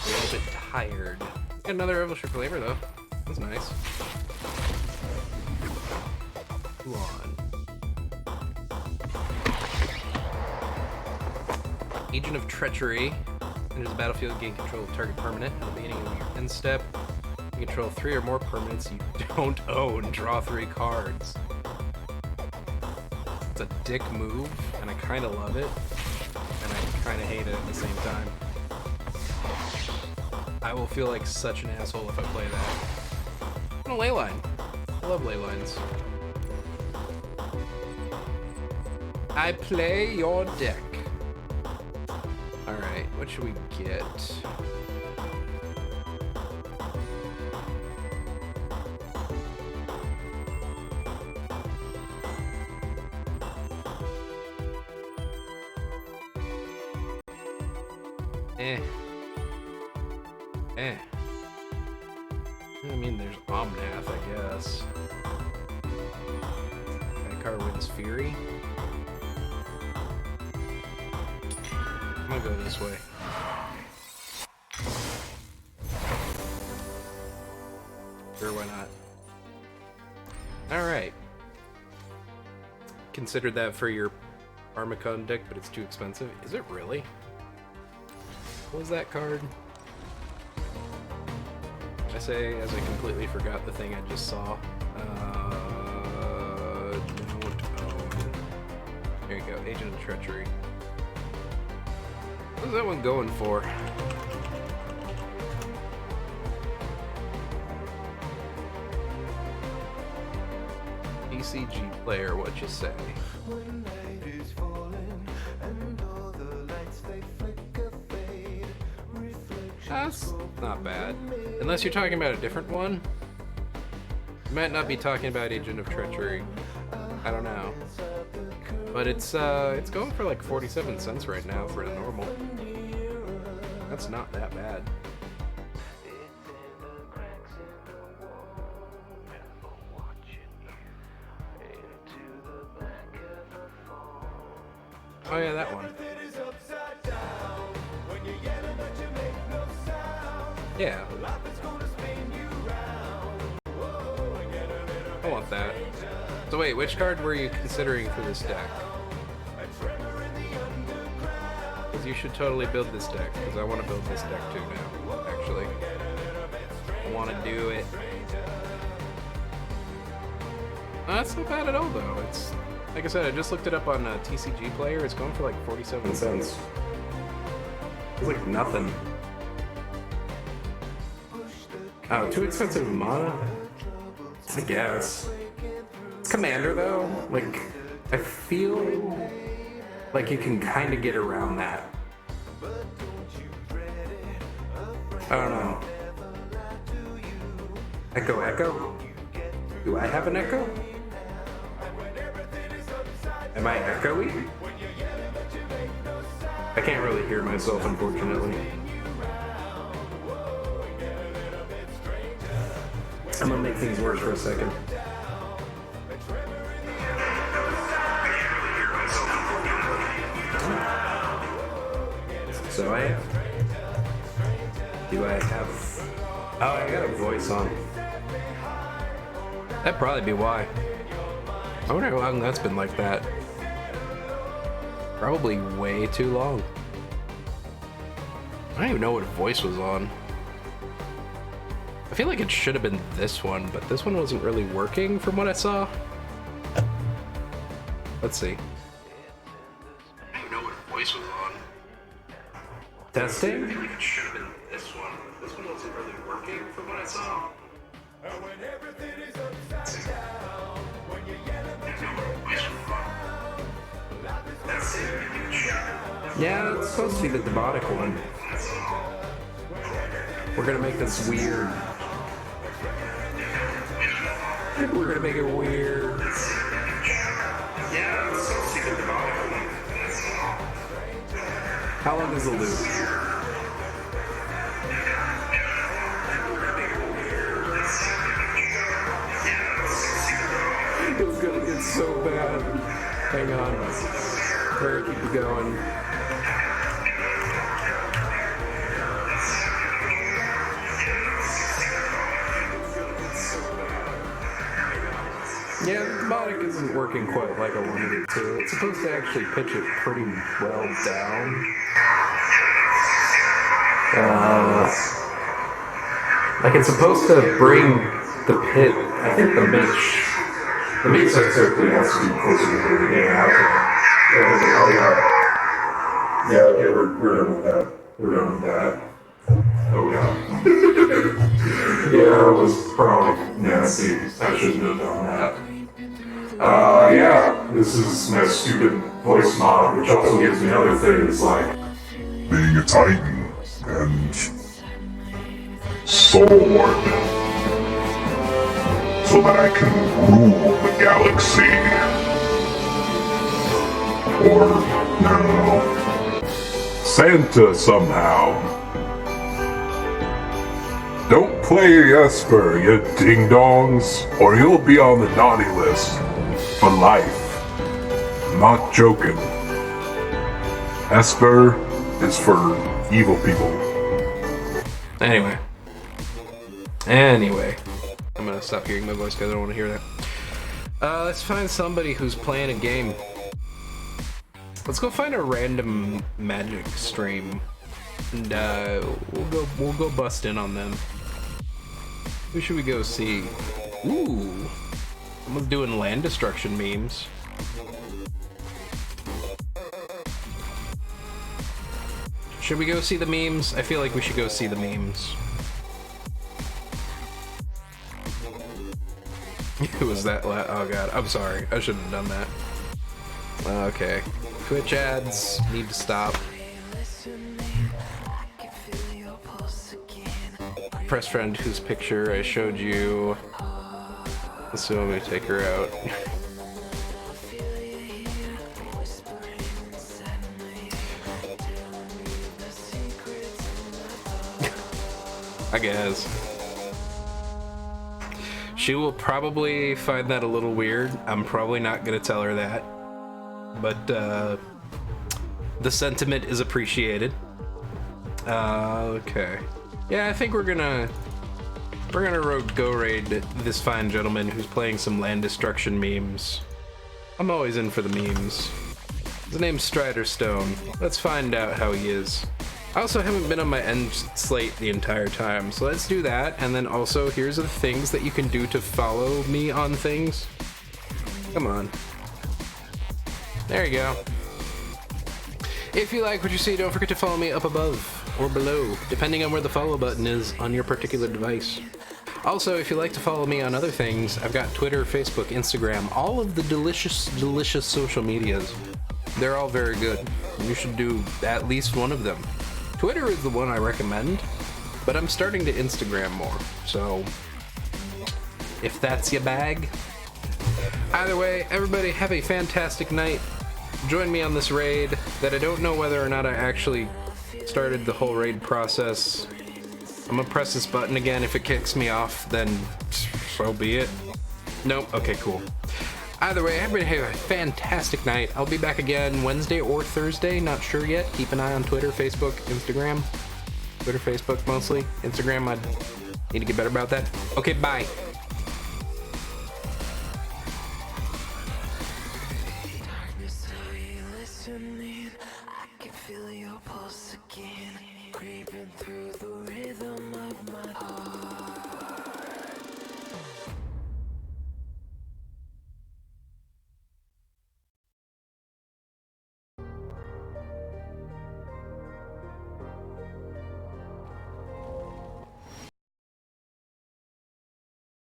little bit tired. Got another Revolution flavor though. That's nice. Go on. Agent of Treachery. Enters the battlefield, gain control of target permanent at the beginning of your end step. You control 3 or more permanents you don't own. Draw 3 cards. It's a dick move, and I kind of love it, and I kind of hate it at the same time. I will feel like such an asshole if I play that. And a ley line. I love ley lines. I play your deck. Alright, what should we get? I mean, there's Omnath, I guess. That card wins Fury. I'm gonna go this way. Sure, why not? Alright. Considered that for your Armacon deck, but it's too expensive. Is it really? What was that card? I say as I completely forgot the thing I just saw. Don't own. There you go, Agent of Treachery. What's that one going for? ECG player, what you say? That's not bad. Unless you're talking about a different one. You might not be talking about Agent of Treachery. I don't know. But it's going for like 47 cents right now for a normal. That's not that bad. Oh yeah, that one. Yeah. I want that. So wait, which card were you considering for this deck? Because you should totally build this deck, because I want to build this deck too now, actually. I want to do it. That's not bad at all, though. It's, like I said, I just looked it up on TCG Player. It's going for like 47 cents. It's like nothing. Oh, too expensive mana? I guess. It's Commander, though. Like, I feel like you can kind of get around that. I don't know. Echo? Do I have an Echo? Am I echoey? I can't really hear myself, unfortunately. I'm gonna make things worse for a second. So do I have... Oh, I got a voice on. That'd probably be why. I wonder how long that's been like that. Probably way too long. I don't even know what voice was on. I feel like it should have been this one, but this one wasn't really working from what I saw. Let's see. I don't even know what voice was on. Testing? I feel like it should have been this one, but this one wasn't really working from what I saw. Yeah, it's supposed to be the demonic one. We're gonna make this weird. We're gonna make it weird. Yeah, it's supposed to be the demonic one. How long does it loop? It's gonna get so bad. Hang on. Better keep it going. Yeah, the demonic isn't working quite like I wanted it to. It's supposed to actually pitch it pretty well down. Like it's supposed to bring the pit. I think the Mitch certainly has to be closer to the game. Yeah, okay, we're done with that. Oh yeah. Yeah, it was probably nasty. I shouldn't have done that. Yeah, this is my stupid voice mod, which also gives me other things like Being a titan and sword. So that I can rule the galaxy. Or, no. Santa somehow. Don't play Esper, you ding-dongs, or you'll be on the naughty list. For life. I'm not joking. Esper is for evil people. Anyway, I'm gonna stop hearing my voice because I don't want to hear that. Let's find somebody who's playing a game. Let's go find a random magic stream, and we'll go bust in on them. Who should we go see? Ooh, someone's doing land destruction memes. Should we go see the memes? I feel like we should go see the memes. Who was that? Oh god, I'm sorry. I shouldn't have done that. Okay. Twitch ads need to stop. Press friend whose picture I showed you. So I'm gonna take her out. I guess. She will probably find that a little weird. I'm probably not gonna tell her that. But the sentiment is appreciated. Okay. Yeah, I think we're gonna go raid this fine gentleman who's playing some land destruction memes. I'm always in for the memes. His name's Strider Stone. Let's find out how he is. I also haven't been on my end slate the entire time, so let's do that. And then also, here's the things that you can do to follow me on things. Come on. There you go. If you like what you see, don't forget to follow me up above or below, depending on where the follow button is on your particular device. Also, if you like to follow me on other things, I've got Twitter, Facebook, Instagram, all of the delicious social medias. They're all very good. You should do at least one of them. Twitter is the one I recommend, but I'm starting to Instagram more, so if that's your bag. Either way, everybody have a fantastic night. Join me on this raid that I don't know whether or not I actually started the whole raid process. I'm gonna press this button again. If it kicks me off, then so be it. Nope, okay, cool. Either way, everybody have a fantastic night. I'll be back again Wednesday or Thursday, not sure yet. Keep an eye on Twitter, Facebook, Instagram. Twitter, Facebook mostly. Instagram, I need to get better about that. Okay, bye. I can feel your pulse again, creeping through the rhythm.